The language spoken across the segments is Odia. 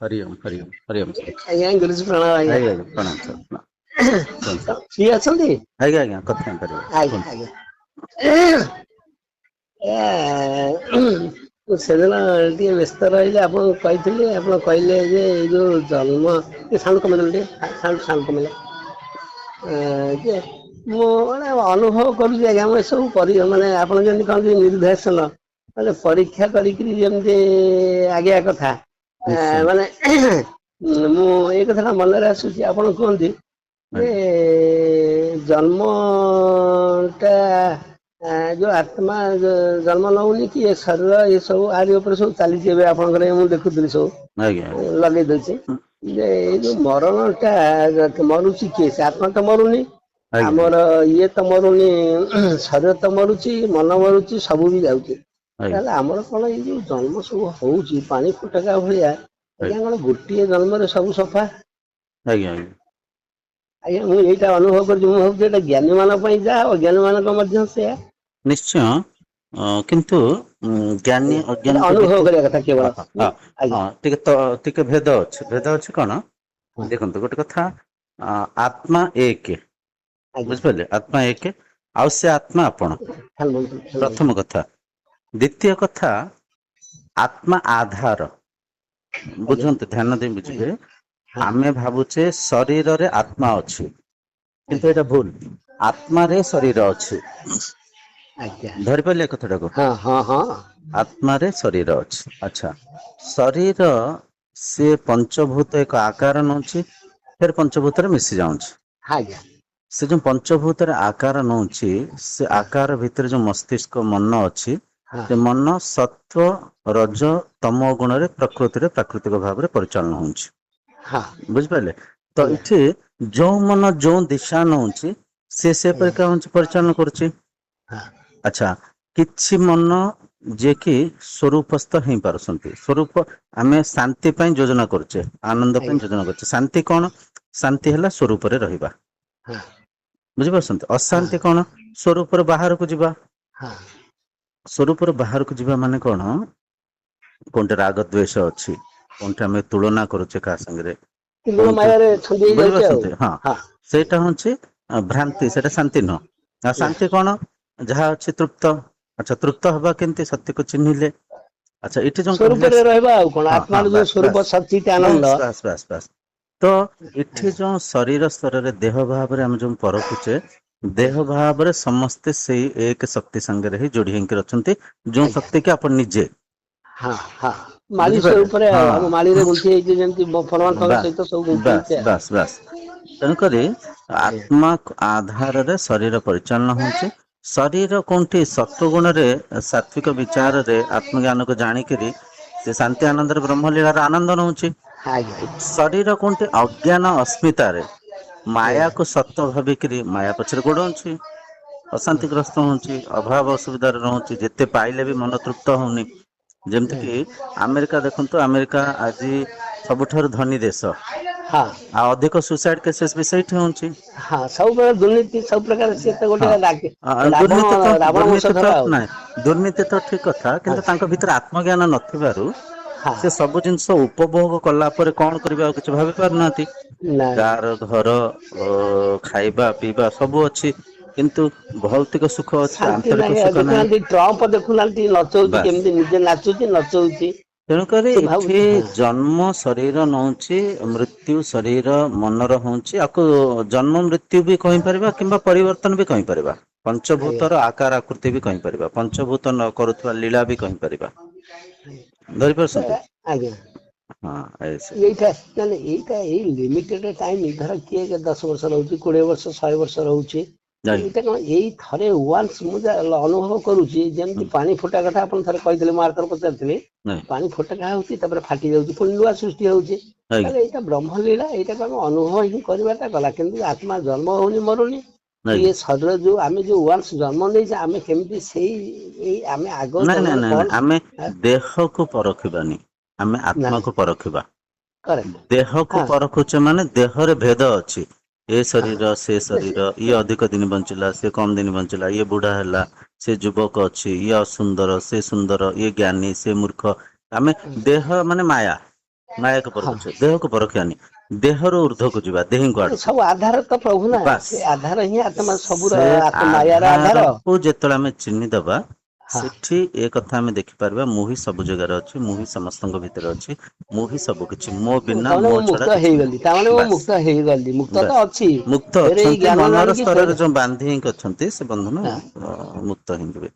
हरि ओम हरि ओम हरि ओम सर। ଆଜ୍ଞା ଗୁରୁଜୀ ପ୍ରଣାମ ଆଜ୍ଞା। ଆଜ୍ଞା ଆଜ୍ଞା ପ୍ରଣାମ ସାର୍ ପ୍ରଣାମ। କୁହନ୍ତୁ ସାର୍। ଫ୍ରି ଅଛନ୍ତି? ଆଜ୍ଞା ଆଜ୍ଞା କଥା ହେଇପାରିବା ଆଜ୍ଞା କୁହନ୍ତୁ। ଆଜ୍ଞା। ମୁଁ ସେଦିନ ଟିକେ ବ୍ୟସ୍ତ ରହିଲି ଆପଣଙ୍କୁ କହିଥିଲି ଆପଣ କହିଲେ ଯେ ଏଇ ଯୋଉ ଜନ୍ମ ଟିକେ ସାଉଣ୍ଡ କମେଇଦେଲ ଟିକେ ସାଉଣ୍ଡ କମେଇଲ ଯେ ମୁଁ ମାନେ ଅନୁଭବ କରୁଛି ଆଜ୍ଞା ମୁଁ ଏସବୁ ମାନେ ଆପଣ ଯେମିତି କହନ୍ତି ନିର୍ଦ୍ଦେଶନ ମାନେ ପରୀକ୍ଷା କରିକିରି ଯେମିତି ଆଗିବା କଥା ନିଶ୍ଚୟ ମାନେ ମୁଁ ଏଇ କଥାଟା ମନରେ ଆସୁଛି ଆପଣ କୁହନ୍ତି ଯେ ଆଜ୍ଞା ଜନ୍ମଟା ଯୋଉ ଆତ୍ମା ଜନ୍ମ ନଉନି କି ଏ ଶରୀର ଏ ସବୁ ଆରି ଉପରେ ସବୁ ଚାଲିଛି ଏବେ ଆପଣଙ୍କର ମୁଁ ଦେଖୁଥିଲି ଆଜ୍ଞା ସବୁ ଆଜ୍ଞା ଲଗେଇ ଦଉଛି ଯେ ଏଇ ଯୋଉ ମରଣ ଟା ମରୁଛି କିଏ ସେ ଆତ୍ମା ତ ମରୁନି ଆଜ୍ଞା ଆଜ୍ଞା ଆମର ଇଏ ତ ମରୁନି ଶରୀର ତ ମରୁଛି ମନ ମରୁଛି ସବୁ ବି ଯାଉଛି ଆଜ୍ଞା ତାହେଲେ ଆମର କଣ ଏଇ ଯୋଉ ଜନ୍ମ ସବୁ ହଉଛି ପାଣି ଫୁଟକା ଭଳିଆ ଆଜ୍ଞା କଣ ଗୋଟିଏ ଜନ୍ମରେ ସବୁ ସଫା? ଆଜ୍ଞା ଆଜ୍ଞା। ଆଜ୍ଞା ମୁଁ ଏଇଟା ଅନୁଭବ କରୁଛି ମୁଁ ଭାବୁଛି ଏଇଟା ଜ୍ଞାନୀ ମାନଙ୍କ ପାଇଁ ଯାହା ଅଜ୍ଞାନୀ ମାନଙ୍କ ମଧ୍ୟ ସେୟା। ନିଶ୍ଚୟ କିନ୍ତୁ ଜ୍ଞାନୀ ଆଜ୍ଞା ଏଇଟା ଅଜ୍ଞାନୀଙ୍କ ଅନୁଭବ ଭିତରେ କରିବା କଥା କେବଳ ଆଜ୍ଞା ଟିକେ ଭେଦ ଅଛି କଣ ହଁ ଦେଖନ୍ତୁ ଗୋଟେ କଥା ଆତ୍ମା ଏକ ଆଜ୍ଞା ବୁଝିପାରିଲେ ଆତ୍ମା ଏକ ଆଉ ସେ ଆତ୍ମା ଆପଣ ପ୍ରଥମ କଥା ଦ୍ଵିତୀୟ କଥା ଆତ୍ମା ଆଧାର ଆଜ୍ଞା ବୁଝନ୍ତୁ ଧ୍ୟାନ ଦେଇ ଆଜ୍ଞା ବୁଝିବେ ହଁ ଆମେ ଭାବୁଛେ ଶରୀରରେ ଆତ୍ମା ଅଛି କିନ୍ତୁ ଆଜ୍ଞା ଏଇଟା ଭୁଲ ଆତ୍ମାରେ ଶରୀର ଅଛି ଆଜ୍ଞା ଧରିପାରିଲେ ଏ କଥାଟାକୁ ହଁ ହଁ ହଁ ଆତ୍ମାରେ ଶରୀର ଅଛି ଆଚ୍ଛା ଶରୀର ସିଏ ପଞ୍ଚଭୂତ ଏକ ଆକାର ନଉଛି ଫେର ପଞ୍ଚଭୂତରେ ମିଶି ଯାଉଛି ଆଜ୍ଞା ସେ ଯୋଉ ପଞ୍ଚଭୂତରେ ଆକାର ନଉଛି ସେ ହଁ ଆକାର ଭିତରେ ଯୋଉ ମସ୍ତିଷ୍କ ମନ ଅଛି ହଁ ସେ ମନ ସତ୍ଵ ରଜ ତମ ଗୁଣରେ ପ୍ରକୃତିରେ ପ୍ରାକୃତିକ ଭାବରେ ପରିଚାଳନା ହଉଛି ହଁ ବୁଝିପାରିଲେ ତ ଆଜ୍ଞା ଏଠି ଯୋଉ ମନ ଯୋଉ ଦିଶା ନଉଛି ସେ ଆଜ୍ଞା ପରିକା ହଉଛି ପରିଚାଳନା କରୁଛି ହଁ ଆଚ୍ଛା କିଛି ମନ ଯିଏକି ସ୍ୱରୂପସ୍ଥ ହେଇ ପାରୁଛନ୍ତି ସ୍ୱରୂପ ଆମେ ଶାନ୍ତି ପାଇଁ ଯୋଜନା କରୁଛେ ଆନନ୍ଦ ପାଇଁ ଆଜ୍ଞା ଯୋଜନା କରୁଛେ ଶାନ୍ତି କଣ ଶାନ୍ତି ହେଲା ସ୍ୱରୂପରେ ରହିବା ହଁ ବୁଝିପାରୁଛନ୍ତି ହଁ ଅଶାନ୍ତି କଣ ସ୍ୱରୂପର ବାହାରକୁ ଯିବା ହଁ ସ୍ୱରୂପର ବାହାରକୁ ଯିବା ମାନେ କଣ କୋଉଠି ରାଗ ଦ୍ଵେଷ ଅଛି କୋଉଠି ଆମେ ତୁଳନା କରୁଛେ କାହା ସାଙ୍ଗରେ କିନ୍ତୁ କୋଉଠି ମାୟାରେ ଛନ୍ଦି ହେଇଯାଉଛି ଆଉ ବୁଝିପାରୁଛନ୍ତି ହଁ ସେଇଟା ହଉଛି ଭ୍ରାନ୍ତି ସେଇଟା ଶାନ୍ତି ନୁହଁ ଆଉ ନା ଶାନ୍ତି କଣ ଯାହା ଅଛି ତୃପ୍ତ ଆଚ୍ଛା ତୃପ୍ତ ହବା କେମିତି ସତ୍ୟକୁ ଚିହ୍ନିଲେ ଆଚ୍ଛା ଏଠି ଯୋଉ କହିଲେ ସ୍ୱରୂପରେ ରହିବା ଆଉ କଣ ହଁ ହଁ ଆତ୍ମାର ଯୋଉ ବାସ୍ ସ୍ୱରୂପ ବାସ୍ ସଚିତ ଆନନ୍ଦ ବାସ୍ ବାସ୍ ବାସ୍ ବାସ୍ ତ ଏଠି ଆଜ୍ଞା ଯୋଉ ଶରୀର ସ୍ତରରେ ଦେହ ଭାବରେ ଆମେ ଯୋଉ ପରଖୁଛେ ଦେହ ଆଜ୍ଞା ଭାବରେ ସମସ୍ତେ ସେଇ ଏକ ଶକ୍ତି ସାଙ୍ଗରେ ହିଁ ଯୋଡି ହେଇକି ଅଛନ୍ତି ଯୋଉ ଆଜ୍ଞା ଶକ୍ତି କି ଆପଣ ନିଜେ ହଁ ହଁ ମାଳି ବୁଝିପାରିଲେ ସ୍ୱରୂପରେ ଆଉ ଆମ ମାଳିରେ ହଁ ଗୁନ୍ଥି ହେଇଛି ଯେମିତି ଫଣୀ ବାସ୍ ସହିତ ସବୁ ଗୁନ୍ଥି ବାସ୍ ହେଇଛି ଆଉ ବାସ୍ ବାସ୍ ତେଣୁକରି ଆଜ୍ଞା ଆତ୍ମା ଆଧାରରେ ଶରୀର ପରିଚାଳନା ହଉଛି ଶରୀର କୋଉଠି ସତ୍ୱ ଗୁଣରେ ସାତ୍ଵିକ ବିଚାରରେ ଆତ୍ମଜ୍ଞାନକୁ ଜାଣିକିରି ସେ ଶାନ୍ତି ଆନନ୍ଦରେ ବ୍ରହ୍ମଲୀଳାର ଆନନ୍ଦ ନଉଛି ଆଜ୍ଞା ଶରୀର କୋଉଠି ଅଜ୍ଞାନ ଅସ୍ମିତାରେ ଆଜ୍ଞା ମାୟାକୁ ସତ ଭାବିକିରି ମାୟା ପଛରେ ଗୋଡଉଛି ଅଶାନ୍ତିଗ୍ରସ୍ତ ହଉଛି ଅଭାବ ଅସୁବିଧାରେ ରହୁଛି ଯେତେ ପାଇଲେ ବି ମନ ତୃପ୍ତ ହଉନି ଯେମିତି କିି ଆମେରିକା ଦେଖନ୍ତୁ ଆମେରିକା ଆଜି ସବୁଠାରୁ ଧନୀ ଦେଶ ହଁ ଆଉ ଅଧିକ ସୁସାଇଡ କେସେସ୍ ବି ସେଇଠି ହଉଛି ହଁ ସବୁବେଳେ ଦୁର୍ନୀତି ସବୁ ପ୍ରକାର ସିଏ ତ ଗୋଟେ ରାବଣ ଦୁର୍ନୀତି ତ ରାବଣ ଦୁର୍ନୀତି ତ ବଂଶଧର ଆଉ ନାଇଁ ଦୁର୍ନୀତି ତ ଠିକ କଥା କିନ୍ତୁ ତାଙ୍କ ଭିତରେ ଆତ୍ମଜ୍ଞାନ ନଥିବାରୁ ହଁ ସେ ସବୁ ଜିନିଷ ଉପଭୋଗ କଲା ପରେ କଣ କରିବେ ଆଉ କିଛି ଭାବି ପାରୁନାହାନ୍ତି ନାଇଁ ଗାଁର ଘର ଖାଇବା ପିଇବା ସବୁ ଅଛି କିନ୍ତୁ ଭୌତିକ ସୁଖ ଅଛି ଶାନ୍ତି ଆନ୍ତରିକ ନାହିଁ ଆଉ ସୁଖ ନାହିଁ ଦେଖୁନାହାନ୍ତି ଟ୍ରମ୍ପ ଦେଖୁନାହାନ୍ତି ନଚଉଛି ବାସ୍ କେମିତି ନିଜେ ନାଚୁଛି ନଚଉଛି ତେଣୁକରି ସେ ଏଠି ଭାବୁଛି ହଁ ଜନ୍ମ ଶରୀର ନଉଛି ମୃତ୍ୟୁ ଶରୀର ମନର ହଉଛି ଆକୁ ଜନ୍ମ ମୃତ୍ୟୁ ବି କହିପାରିବା କିମ୍ବା ପରିବର୍ତ୍ତନ ବି କହିପାରିବା ଆଜ୍ଞା ପଞ୍ଚଭୂତର ଆକାର ଆକୃତି ବି କହିପାରିବା ପଞ୍ଚଭୂତ ନ କରୁଥିବା ଲୀଳା ବି କହିପାରିବା ଧରିପାରୁଛନ୍ତି ଆଜ୍ଞା ହଁ ଏଇଟା ମାନେ ଏଇଟା ଏଇ ଲିମିଟେଡ ଟାଇମ ଧର କିଏ 10 ବର୍ଷ ରହୁଛି 20 ବର୍ଷ 100 ବର୍ଷ ରହୁଛି ଆଜ୍ଞା ଏଇଟା କଣ ଏଇ ଥରେ ୱାନ୍ସ ମୁଁ ଯାହା ଅନୁଭବ କରୁଛି ହୁଁ ଯେମିତି ପାଣି ଫୁଟା କଥା ଆପଣ ଥରେ କହିଥିଲେ ମୁଁ ଆରଥର ପଚାରିଥିଲି ନାଇଁ ପାଣି ଫୋଟକା ହଉଛି ତାପରେ ଫାଟି ଯାଉଛି ପୁଣି ନୂଆ ସୃଷ୍ଟି ହଉଛି ଆଜ୍ଞା ତାହେଲେ ଏଇଟା ବ୍ରହ୍ମଲୀଳା ଏଇଟାକୁ ଆମେ ଅନୁଭବ ହିଁ କରିବାଟା ଗଲା କିନ୍ତୁ ଆତ୍ମା ଜନ୍ମ ହଉନି ମରୁନି ଆଜ୍ଞା ଇଏ ଶରୀର ଯୋଉ ଆମେ ଯୋଉ ୱାନ୍ସ ଜନ୍ମ ନେଇଛେ ଆମେ କେମିତି ସେଇ ଏଇ ଆମେ ଆଗ ନାଇଁ ନାଇଁ ଜନ୍ମରେ ନାଇଁ ନାଇଁ କଣ ଆମେ ଦେହକୁ ପରଖିବାନି ଆମେ ନାଇଁ ଆତ୍ମାକୁ ପରଖିବା କରେକ୍ଟ ଦେହକୁ ହଁ ପରଖୁଛେ ମାନେ ଦେହରେ ଭେଦ ଅଛି ଏ ହଁ ଶରୀର ସେ ଶରୀର ଇଏ ଅଧିକ ଦିନ ବଞ୍ଚିଲା ସେ କମ ଦିନ ବଞ୍ଚିଲା ଇଏ ବୁଢା ହେଲା ସେ ଯୁବକ ଅଛି ଇଏ ଅସୁନ୍ଦର ସେ ସୁନ୍ଦର ଇଏ ଜ୍ଞାନୀ ସେ ମୂର୍ଖ ଆମେ ଦେହ ମାନେ ମାୟା ମାୟାକୁ ହଁ ପରଖୁଛୁ, ଦେହକୁ ପରଖିବାନି। ଦେହରୁ ଉର୍ଦ୍ଧ୍ୱକୁ ଯିବା, ଦେହଙ୍କୁ ଆଡକୁ। ସବୁ ଆଧାର ତ ପ୍ରଭୁ ନା, ବାସ୍ ସେ ଆଧାର ହିଁ ଆତ୍ମା, ସବୁର ସେ ମାୟାର ଆଧାର। ଆଧାରକୁ ଯେତେବେଳେ ଆମେ ଚିହ୍ନିଦବା, ହଁ ସେଠି ଏ କଥା ଆମେ ଦେଖିପାରିବା, ମୁଁ ହିଁ ସବୁ ଜାଗାରେ ଅଛି, ମୁଁ ହିଁ ସମସ୍ତଙ୍କ ଭିତରେ ଅଛି, ମୁଁ ହିଁ ସବୁ କିଛି, ମୋ ବିନା ତାମାନେ ମୋ ମୁଁ ଛଡା ମୁକ୍ତ କିଛି ନାହିଁ। ହେଇଗଲି, ତାମାନେ ମୁଁ ବାସ୍ ମୁକ୍ତ ହେଇଗଲି, ମୁକ୍ତ ତ ବାସ୍ ଅଛି। ମୁକ୍ତ ଫେରେ ଏଇ ଅଛନ୍ତି, ଜ୍ଞାନ ମନର ଜାଣିକି ସ୍ତରରେ ଫେରେ ଯୋଉ ବାନ୍ଧି ହେଇକି ଅଛନ୍ତି, ସେ ବନ୍ଧନ ହଁ ମୁକ୍ତ ହେଇଯିବେ।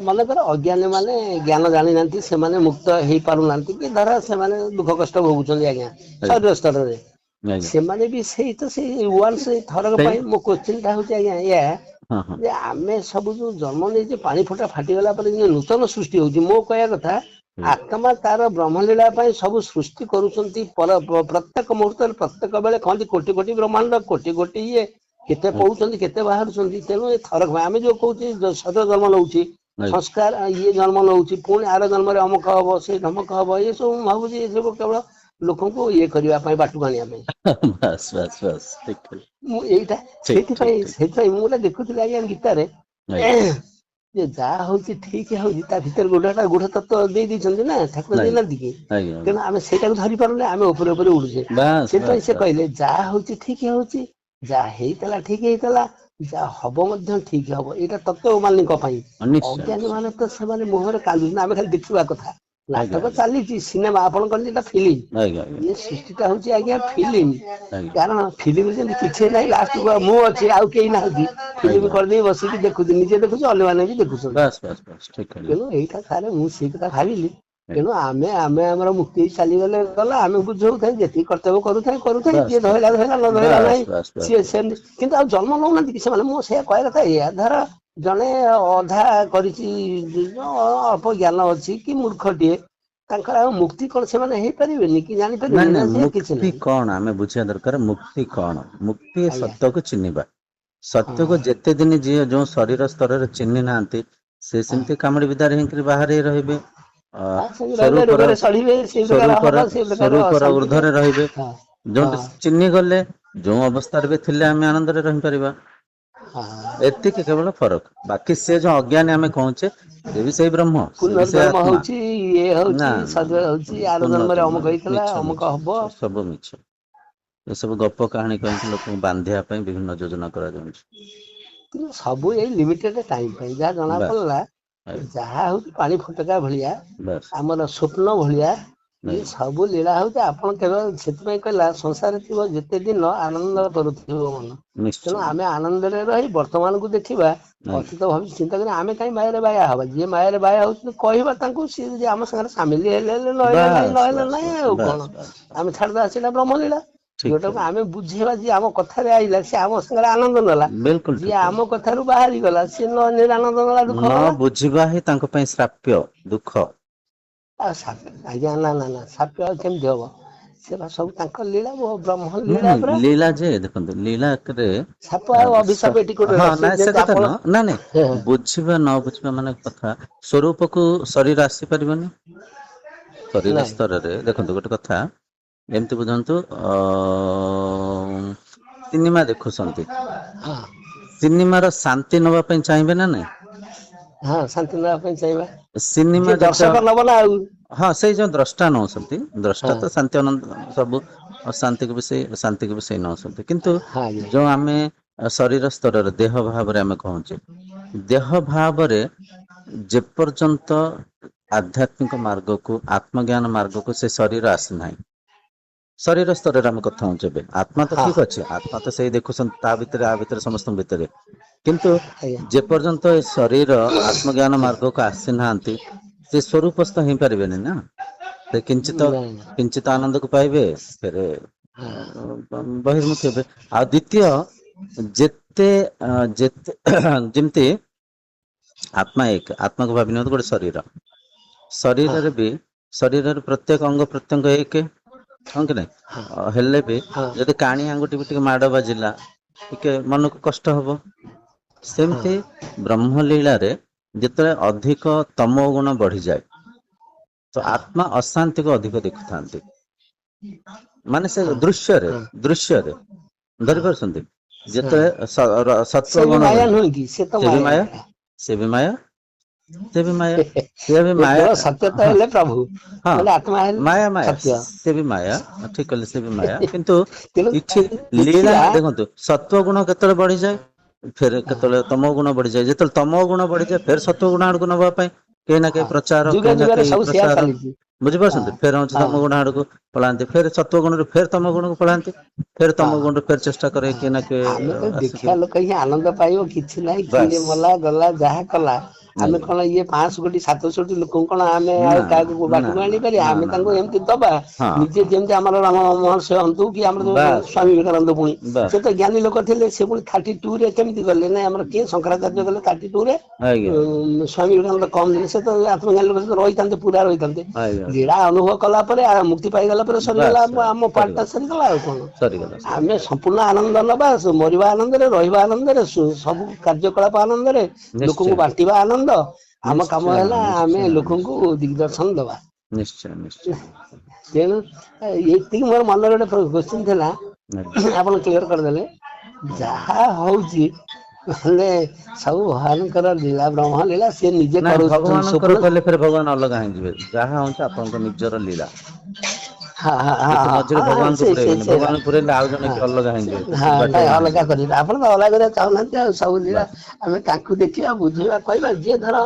ମନେକର ଅଜ୍ଞାନୀ ମାନେ ଜ୍ଞାନ ଜାଣିନାହାନ୍ତି, ସେମାନେ ମୁକ୍ତ ହେଇପାରୁନାହାନ୍ତି, କି ଧର ସେମାନେ ଦୁଃଖ କଷ୍ଟ ଭୋଗୁଛନ୍ତି ଆଜ୍ଞା ଆଜ୍ଞା ଶରୀର ସ୍ତରରେ, ଆଜ୍ଞା ସେମାନେ ବି ସେଇ ତ ସେଇ ୱାନ୍ସ ଥରକ ସେଇ ପାଇଁ। ମୋ କୋଶ୍ଚିନ୍ ଟା ହଉଛି ଆଜ୍ଞା ଏଇଆ, ହଁ ହଁ ଯେ ଆମେ ସବୁ ଯୋଉ ଜନ୍ମ ନେଇଛେ, ପାଣି ଫୋଟା ଫାଟିଗଲା ପରେ ଯୋଉ ନୂତନ ସୃଷ୍ଟି ହଉଛି, ମୋ କହିବା କଥା ଆଜ୍ଞା ଆତ୍ମା ତାର ବ୍ରହ୍ମଲୀଳା ପାଇଁ ସବୁ ସୃଷ୍ଟି କରୁଛନ୍ତି, ପ୍ରତ୍ୟେକ ମୁହୂର୍ତ୍ତରେ, ପ୍ରତ୍ୟେକ ବେଳେ କହନ୍ତି କୋଟି କୋଟି ବ୍ରହ୍ମାଣ୍ଡ, କୋଟି କୋଟି ଇଏ, କେତେ ପଢୁଛନ୍ତି, କେତେ ବାହାରୁଛନ୍ତି। ତେଣୁ ଏ ଥରକ ପାଇଁ ଆମେ ଯୋଉ କହୁଛେ ଶରୀର ଜନ୍ମ ନଉଛି, ଆଜ୍ଞା ସଂସ୍କାର ଇଏ ଜନ୍ମ ନଉଛି, ପୁଣି ଆର ଜନ୍ମରେ ଅମକ ହବ, ସେ ଧମକ ହବ, ଏ ସବୁ ମୁଁ ଭାବୁଛି ଏ ସବୁ କେବଳ ଲୋକଙ୍କୁ ଇଏ କରିବା ପାଇଁ, ବାଟକୁ ଆଣିବା ପାଇଁ। ବାସ୍ ବାସ୍ ବାସ୍ ଠିକ ମୁଁ ଏଇଟା ଠିକ ଠିକ ସେଇଥିପାଇଁ ଠିକ ସେଇଥିପାଇଁ ମୁଁ ଗୋଟେ ଦେଖୁଥିଲି ଆଜ୍ଞା ଗୀତାରେ, ଆଜ୍ଞା ଯେ ଯାହା ହଉଛି ଠିକ ହଉଛି, ତା ଭିତରେ ଗୋଟେ ଗୁଢ ତତ୍ତ୍ୱ ଦେଇ ଦେଇଛନ୍ତି ନା, ଠାକୁର ଆଜ୍ଞା ଦେଇନାହାନ୍ତି କି? ଆଜ୍ଞା ଆଜ୍ଞା ତେଣୁ ଆମେ ସେଇଟାକୁ ଧରି ପାରୁନେ, ଆମେ ଉପରେ ଉପରେ ଉଡୁଛେ। ବାସ୍ ସେଥିପାଇଁ ବାସ୍ ସେ ବାସ୍ କହିଲେ ଯାହା ହଉଛି ଠିକ ହଉଛି, ଯାହା ହେଇଥିଲା ଠିକ ହେଇଥିଲା, ଯାହା ହବ ମଧ୍ୟ ଠିକ ହବ। ଏଇଟା ତତ୍ତ୍ୱ ପାଇଁ। ନିଶ୍ଚୟ ଅଜ୍ଞାନୀ ନିଶ୍ଚୟ ମାନେ ତ ସେମାନେ ମୁହଁରେ କାନ୍ଦୁଛନ୍ତି, ଆମେ ଖାଲି ଦେଖିବା କଥା। ଆଜ୍ଞା ନାଟକ ଆଜ୍ଞା ଚାଲିଛି, ସିନେମା ଆପଣ କହିଲେ ଏଟା ଫିଲ୍ମ, ଆଜ୍ଞା ଆଜ୍ଞା ଇଏ ସୃଷ୍ଟିଟା ହଉଛି ଆଜ୍ଞା ଫିଲ୍ମ। ଆଜ୍ଞା କାରଣ ଫିଲ୍ମ ଯେମିତି କିଛି ନାହିଁ, ଲାଷ୍ଟକୁ ମୁଁ ଅଛି ଆଉ କେହି ନାହାନ୍ତି, ଫିଲ୍ମ ଆଜ୍ଞା କରିଦେଇ ବସିକି ଦେଖୁଛି, ନିଜେ ଦେଖୁଛି, ଅନ୍ୟମାନେ ବି ଦେଖୁଛନ୍ତି। ବାସ୍ ବାସ୍ ବାସ୍ ଠିକ କହିଲେ ତେଣୁ ଏଇଟା ସାରେ ମୁଁ ସେଇ କଥା ଭାବିଲି, ଆଜ୍ଞା ତେଣୁ ଆମେ ଆମର ମୁକ୍ତି ଚାଲିଗଲେ ଗଲା, ଆମେ ବୁଝଉଥାଏ, ଯେତିକି କର୍ତ୍ତବ୍ୟ କରୁଥାଏ, ବାସ୍ ଯିଏ ବାସ୍ ଧଇଲା ଧଇଲା, ନ ଧଇଲା ବାସ୍ ନାହିଁ। ବାସ୍ ବାସ୍ ସିଏ ବାସ୍ ସେମିତି, କିନ୍ତୁ ଆଉ ଜନ୍ମ ନଉନାହାନ୍ତି କି ସେମାନେ। ମୁଁ ସେଇଆ କହିବା କଥା ଏଇଆ, ଧର ଜଣେ ଅଧା କରିଛି, ଅଳ୍ପ ଜ୍ଞାନ ଅଛି, କି ମୂର୍ଖଟିଏ, ତାଙ୍କର ଆଉ ମୁକ୍ତି କଣ ସେମାନେ ହେଇପାରିବେନି କି, ନାଇଁ ଜାଣିପାରିବେନି ନା, ନାଇଁ ସେ କିଛି ମୁକ୍ତି ନାହିଁ। କଣ ଆମେ ବୁଝିବା ଦରକାର, ମୁକ୍ତି କଣ? ମୁକ୍ତି ଆଜ୍ଞା ସତ୍ୟକୁ ଚିହ୍ନିବା। ସତ୍ୟକୁ ହଁ ଯେତେ ଦିନ ଯିଏ ଯୋଉ ଶରୀର ସ୍ତରରେ ଚିହ୍ନି ନାହାନ୍ତି, ସେ ହଁ ସେମିତି କାମୁଡି ବିଦାରେ ହେଇକି ବାହାରେ ରହିବେ। ଆଉ ସେମିତି ରହିଲେ ସ୍ୱରୂପର ରୋଗରେ ସଢିବେ, ସେଇ ପ୍ରକାର ହବ, ସ୍ୱରୂପର ସେଇ ପ୍ରକାର ସ୍ୱରୂପର ଅଶାନ୍ତିରେ। ଉର୍ଦ୍ଧ୍ୱରେ ରହିବେ। ହଁ ଯୋଉଠି ହଁ ଚିହ୍ନି ଗଲେ, ଯୋଉ ଅବସ୍ଥାରେ ବି ଥିଲେ ଆମେ ଆନନ୍ଦରେ ରହିପାରିବା। ହଁ ଏତିକି କେବଳ ଫରକ। ବାକି ସେ ଯୋଉ ଅଜ୍ଞାନୀ ଆମେ କହୁଛେ, ସେ ବି ସେଇ ବ୍ରହ୍ମ, ସେ ବି ସେଇ ପୁନର୍ଜନ୍ମ ଆତ୍ମା। ହଉଛି, ଇଏ ନା ହଉଛି, ନା ସଜ ନା ହଉଛି, ଆର ଜନ୍ମରେ ପୁନର୍ଜନ୍ମ ଅମୁକ ହେଇଥିଲା, ମିଛ ମିଛ ଅମୁକ ହବ। ମିଛ ସବୁ ମିଛ। ଏସବୁ ଗପ କାହାଣୀ କହିକି ଲୋକଙ୍କୁ ବାନ୍ଧିବା ପାଇଁ ବିଭିନ୍ନ ଯୋଜନା କରାଯାଉଛି। କିନ୍ତୁ ସବୁ ଏଇ ଲିମିଟେଡ ଟାଇମ ପାଇଁ, ଯାହା ଜଣା ବାସ୍ ପଡିଲା, ଆଜ୍ଞା ଯାହା ହଉଛି ପାଣି ଫୋଟକା ଭଳିଆ, ବାସ୍ ଆମର ସ୍ୱପ୍ନ ଭଳିଆ, ଇଏ ଆଜ୍ଞା ସବୁ ଲୀଳା ହଉଛି। ଆପଣ କେବଳ ସେଥିପାଇଁ କହିଲା, ସଂସାରରେ ଥିବ ଯେତେ ଦିନ ଆନନ୍ଦ କରୁଥିବ ମନ। ତେଣୁ ନିଶ୍ଚୟ ଆମେ ଆନନ୍ଦରେ ରହି ବର୍ତ୍ତମାନକୁ ଦେଖିବା, ଆଜ୍ଞା ଅତୀତ ଭବିଷ୍ୟତ ଚିନ୍ତା କରି ଆମେ କାହିଁ ମାୟରେ ବାୟା ହବା। ଯିଏ ମାୟରେ ବାୟା ହଉଛନ୍ତି, କହିବା ତାଙ୍କୁ, ସିଏ ଯଦି ଆମ ସାଙ୍ଗରେ ସାମିଲ ହେଲେ ନହେଲେ ନାହିଁ, ବାସ୍ ନହେଲେ ବାସ୍ ନାହିଁ, ବାସ୍ ଆଉ ବାସ୍ କଣ? ବାସ୍ ବାସ୍ ଆମେ ଛାଡିଦବା, ସେଇଟା ବ୍ରହ୍ମଲୀଳା। ଠିକ୍ ଯୋଉଟାକୁ କହିଲେ ଆମେ ବୁଝେଇବା, ଯିଏ ଆମ କଥାରେ ଆଇଲା, ସିଏ ଆମ ସାଙ୍ଗରେ ଆନନ୍ଦ ନେଲା। ବିଲକୁଲ ଯିଏ ଠିକ୍ କହିଲେ। ଆମ କଥାରୁ ବାହାରି ଗଲା, ସିଏ ନିରାନନ୍ଦ ନେଲା, ଦୁଃଖ ନ କଲା। ବୁଝିବା ହିଁ ତାଙ୍କ ପାଇଁ ଶ୍ରାପ୍ୟ, ଦୁଃଖ। ଆଉ ଆଜ୍ଞା ନା ନା ନା, ସାପ୍ୟ ଆଉ କେମିତି ହବ? ସେ ବା ସବୁ ତାଙ୍କ ଲୀଳା, ବ୍ରହ୍ମ ନାଇଁ ଲୀଳା ନାଇଁ ପରା। ଲୀଳା ଯେ ଦେଖନ୍ତୁ, ଲୀଳାରେ ସାପ ଆଉ ଅଭିଶାପ ଏଠି କୋଉଠି ହଁ ହେଲା ସେ ନାଇଁ ସେ ଯେମିତି କଥା ଆପଣ ନୁହଁ, ନାଇଁ ନାଇଁ ବୁଝିବା ନ ବୁଝିବା ମାନେ କଥା, ସ୍ୱରୂପକୁ ଶରୀର ଆସିପାରିବନି। ଶରୀର ନାଇଁ ସ୍ତରରେ ଦେଖନ୍ତୁ ଗୋଟେ କଥା, ଏମିତି ବୁଝନ୍ତୁ, ସିନେମା ଦେଖୁଛନ୍ତି, ହଁ ସିନେମାର ଶାନ୍ତି ନବା ପାଇଁ ଚାହିଁବେ ନା ନାଇଁ? ହଁ ଶାନ୍ତି ନେବା ପାଇଁ ଚାହିଁବା। ସିନେମା ଯିଏ ଯେତେ ଦର୍ଶକ ନବ ନା ଆଉ। ହଁ ସେଇ ଯୋଉ ଦ୍ରଷ୍ଟା ନଉଛନ୍ତି, ହଁ ଦ୍ରଷ୍ଟା ତ ଶାନ୍ତି ଅନନ୍ତ ସବୁ ଅଶାନ୍ତିକୁ ବି ସେଇ ଶାନ୍ତିକୁ ବି ସେଇ ନଉଛନ୍ତି, କିନ୍ତୁ ହଁ ଆଜ୍ଞା ଯୋଉ ଆମେ ଶରୀର ସ୍ତରରେ, ଦେହ ଭାବରେ ଆମେ କହୁଛେ, ଦେହ ଭାବରେ ଯେପର୍ଯ୍ୟନ୍ତ ଆଧ୍ୟାତ୍ମିକ ମାର୍ଗକୁ, ଆତ୍ମଜ୍ଞାନ ମାର୍ଗକୁ ସେ ଶରୀର ଆସିନାହିଁ, ଶରୀର ସ୍ତରରେ ଆମେ କଥା ହଉଛେ ଏବେ, ଆତ୍ମା ତ ହଁ ଠିକ ଅଛି, ଆତ୍ମା ତ ସେଇ ଦେଖୁଛନ୍ତି, ତା ଭିତରେ, ଆ ଭିତରେ, ସମସ୍ତଙ୍କ ଭିତରେ, କିନ୍ତୁ ଆଜ୍ଞା ଯେପର୍ଯ୍ୟନ୍ତ ଏ ଶରୀର ଆତ୍ମଜ୍ଞାନ ମାର୍ଗକୁ ଆସିନାହାନ୍ତି, ସେ ସ୍ୱରୂପସ୍ଥ ହେଇପାରିବେନି ନା। ସେ ନାଇଁ କିଞ୍ଚିତ ଆନନ୍ଦକୁ ପାଇବେ, ଫେରେ ବହିର୍ମୁଖୀ ହେବେ। ଆଉ ଦ୍ଵିତୀୟ, ଯେତେ ଯେମିତି ଆତ୍ମା ଏକ, ଆତ୍ମାକୁ ଭାବି ନିଅନ୍ତୁ ଗୋଟେ ଶରୀର, ହଁ ଶରୀରରେ ବି ଶରୀରର ପ୍ରତ୍ୟେକ ଅଙ୍ଗ ପ୍ରତ୍ୟଙ୍ଗ ଏକ, ହଁ କି ନାଇଁ? ହଁ ହେଲେ ବି ହଁ ଯଦି କାଣି ଆଙ୍ଗୁଠି ବି ଟିକେ ମାଡ ବାଜିଲା, ଟିକେ ମନକୁ କଷ୍ଟ ହବ। ହଁ ସେମିତି ବ୍ରହ୍ମ ଲୀଳାରେ ଯେତେବେଳେ ଅଧିକ ତମୋ ଗୁଣ ବଢିଯାଏ, ତ ହଁ ଆତ୍ମା ଅଶାନ୍ତିକୁ ଅଧିକ ଦେଖୁଥାନ୍ତି। ମାନେ ସେ ହଁ ଦୃଶ୍ୟରେ, ହଁ ଦୃଶ୍ୟରେ ହଁ ଧରିପାରୁଛନ୍ତି? ହଁ ଯେତେବେଳେ ସେ ସତ୍ୱ ବି ଗୁଣ ମାୟା ବଢିଯିବ, ନୁହେଁ କି ତ ସେ ବି ମାୟା, ଏକା। ସେ ବି ମାୟା, ସେ ବି ମାୟା, ସେ ବି ମାୟା। କେବଳ ସତ୍ୟ ତ ହଁ ହେଲେ ପ୍ରଭୁ, ହଁ, ମାନେ ଆତ୍ମା ହେଲେ ମାୟା ମାୟା ସତ୍ୟ। ସେ ବି ମାୟା, ଠିକ କହିଲେ ସେ ବି ମାୟା। କିନ୍ତୁ ତେଣୁ ଏଠି ଲୀଳା ଦେଖିବା ଦେଖନ୍ତୁ, ସତ୍ୱ ଗୁଣ କେତେବେଳେ ବଢିଯାଏ, ଫେର କେତେବେଳେ ତମ ଗୁଣ ବଢିଯାଏ। ଯେତେବେଳେ ତମ ଗୁଣ ବଢିଯାଏ ଫେର ସତ୍ୱ ଗୁଣ ଆଡକୁ ନବା ପାଇଁ କେହି ନା କେହି ପ୍ରଚାର, ଯୁଗ କେହି ନା ଯୁଗରେ କେହି ସବୁ ସେୟା ପ୍ରସାର, ଚାଲିଛି। ହଁ ବୁଝିପାରୁଛନ୍ତି, ଫେର ହଉଛି ହଁ ତମ ଗୁଣ ଆଡକୁ ପଳାନ୍ତି, ଫେର ସତ୍ୱ ଗୁଣରୁ ଫେର ତମ ଗୁଣକୁ ପଳାନ୍ତି, ଫେର ତମ ହଁ। ଗୁଣରୁ ଫେର ଚେଷ୍ଟା କରେ କିଏ ନା କିଏ ଆମେ ତ ଦେଖିବା ଆସିକିରି। ଲୋକ ହିଁ ଆନନ୍ଦ ପାଇବ, କିଛି ନାହିଁ କିଏ ବାସ୍ ମଲା ଗଲା ଯାହା କଲା। ଆମେ ଆଜ୍ଞା। କଣ ଇଏ 500 କୋଟି 700 କୋଟି ଲୋକଙ୍କୁ କଣ ଆମେ ଆଉ ନା ନା କାହାକୁ ନା ବାଟକୁ ନା ଆଣିପାରିବା? ନା ଆମେ ନା ତାଙ୍କୁ ନା ଏମିତି ଦବା, ହଁ ନିଜେ ଯେମିତି ଆମର ରାମ ମହର୍ଷି ହଅନ୍ତୁ କି ଆମର ଯୋଉ ବାସ୍ ସ୍ଵାମୀ ବାସ୍ ବିବେକାନନ୍ଦ ପୁଣି ବାସ୍ ସେ ତ ଜ୍ଞାନୀ ଲୋକ ଥିଲେ, ସେ ପୁଣି 32 ରେ କେମିତି ଗଲେ? ନାଇଁ ଆମର କିଏ ଶଙ୍କରାଚାର୍ଯ୍ୟ ଗଲେ 32 ରେ, ଆଜ୍ଞା ସ୍ୱାମୀ ବିବେକାନନ୍ଦ କମ ଦିନ, ସେ ତ ଆତ୍ମଜ୍ଞାନୀ ଲୋକ, ସେ ରହିଥାନ୍ତେ ପୁରା ରହିଥାନ୍ତେ। ଆଜ୍ଞା ଆଜ୍ଞା ଲୀଳା ଅନୁଭବ କଲା ପରେ ମୁକ୍ତି ପାଇଗଲା ପରେ ସରିଗଲା, ବାସ୍ ବାସ୍ ଆମ ପାର୍ଟ ଟା ସରିଗଲା ସରିଗଲା ଆଉ କଣ। ସରିଗଲା ଆମେ ସରିଗଲା ସମ୍ପୂର୍ଣ୍ଣ ଆନନ୍ଦ ନବା, ମରିବା ଆନନ୍ଦରେ, ରହିବା ଆନନ୍ଦରେ, ସବୁ କାର୍ଯ୍ୟକଳାପ ଆନନ୍ଦରେ, ଲୋକଙ୍କୁ ନିଶ୍ଚୟ ବାଣ୍ଟିବା ଆନନ୍ଦ। ଆମ କାମ ନିଶ୍ଚୟ ହେଲା ଆମେ ନିଶ୍ଚୟ ଲୋକଙ୍କୁ ନିଶ୍ଚୟ ଦିଗଦର୍ଶନ ଦବା। ନିଶ୍ଚୟ ନିଶ୍ଚୟ ତେଣୁ ଏତିକି ମୋର ମନରେ ଗୋଟେ କୋଶ୍ଚିନ୍ ଥିଲା, ଆଜ୍ଞା ଆପଣ କ୍ଲିୟର କରିଦେଲେ। ଆଜ୍ଞା ଯାହା ହଉଛି ମାନେ ସବୁ ଭଗବାନଙ୍କର ଲୀଳା, ବ୍ରହ୍ମ ଲୀଳା। ସେ ନିଜେ ନାଇଁ କରୁଛନ୍ତି ଭଗବାନଙ୍କର ସ୍ୱପ୍ନ। କହିଲେ ଫେରେ ଭଗବାନ ଅଲଗା ହେଇଯିବେ, ଯାହା ହଉଛି ଆପଣଙ୍କ ନିଜର ଲୀଳା। ହଁ ହଁ ହଁ ଏଠି ହଁ ମଝିରେ ହଁ ହଁ ଭଗବାନଙ୍କୁ ପୁରେଇବେନି, ସେଇଟା ଭଗବାନ ପୁରେଇଲେ ଆଉ ଜଣେ ହଁ କିଏ ଅଲଗା ହେଇଯିବେ, ହଁ ନାଇଁ ବାଟବଣା ଅଲଗା ହେଇଯିବେ। କରିବେ ଆପଣ ତ ଅଲଗା କରିବାକୁ ଚାହୁଁନାହାନ୍ତି ଆଉ, ସବୁ ଲୀଳା ବାସ୍ ଆମେ ତାଙ୍କୁ ଦେଖିବା, ବୁଝେଇବା, କହିବା। ଯିଏ ଧର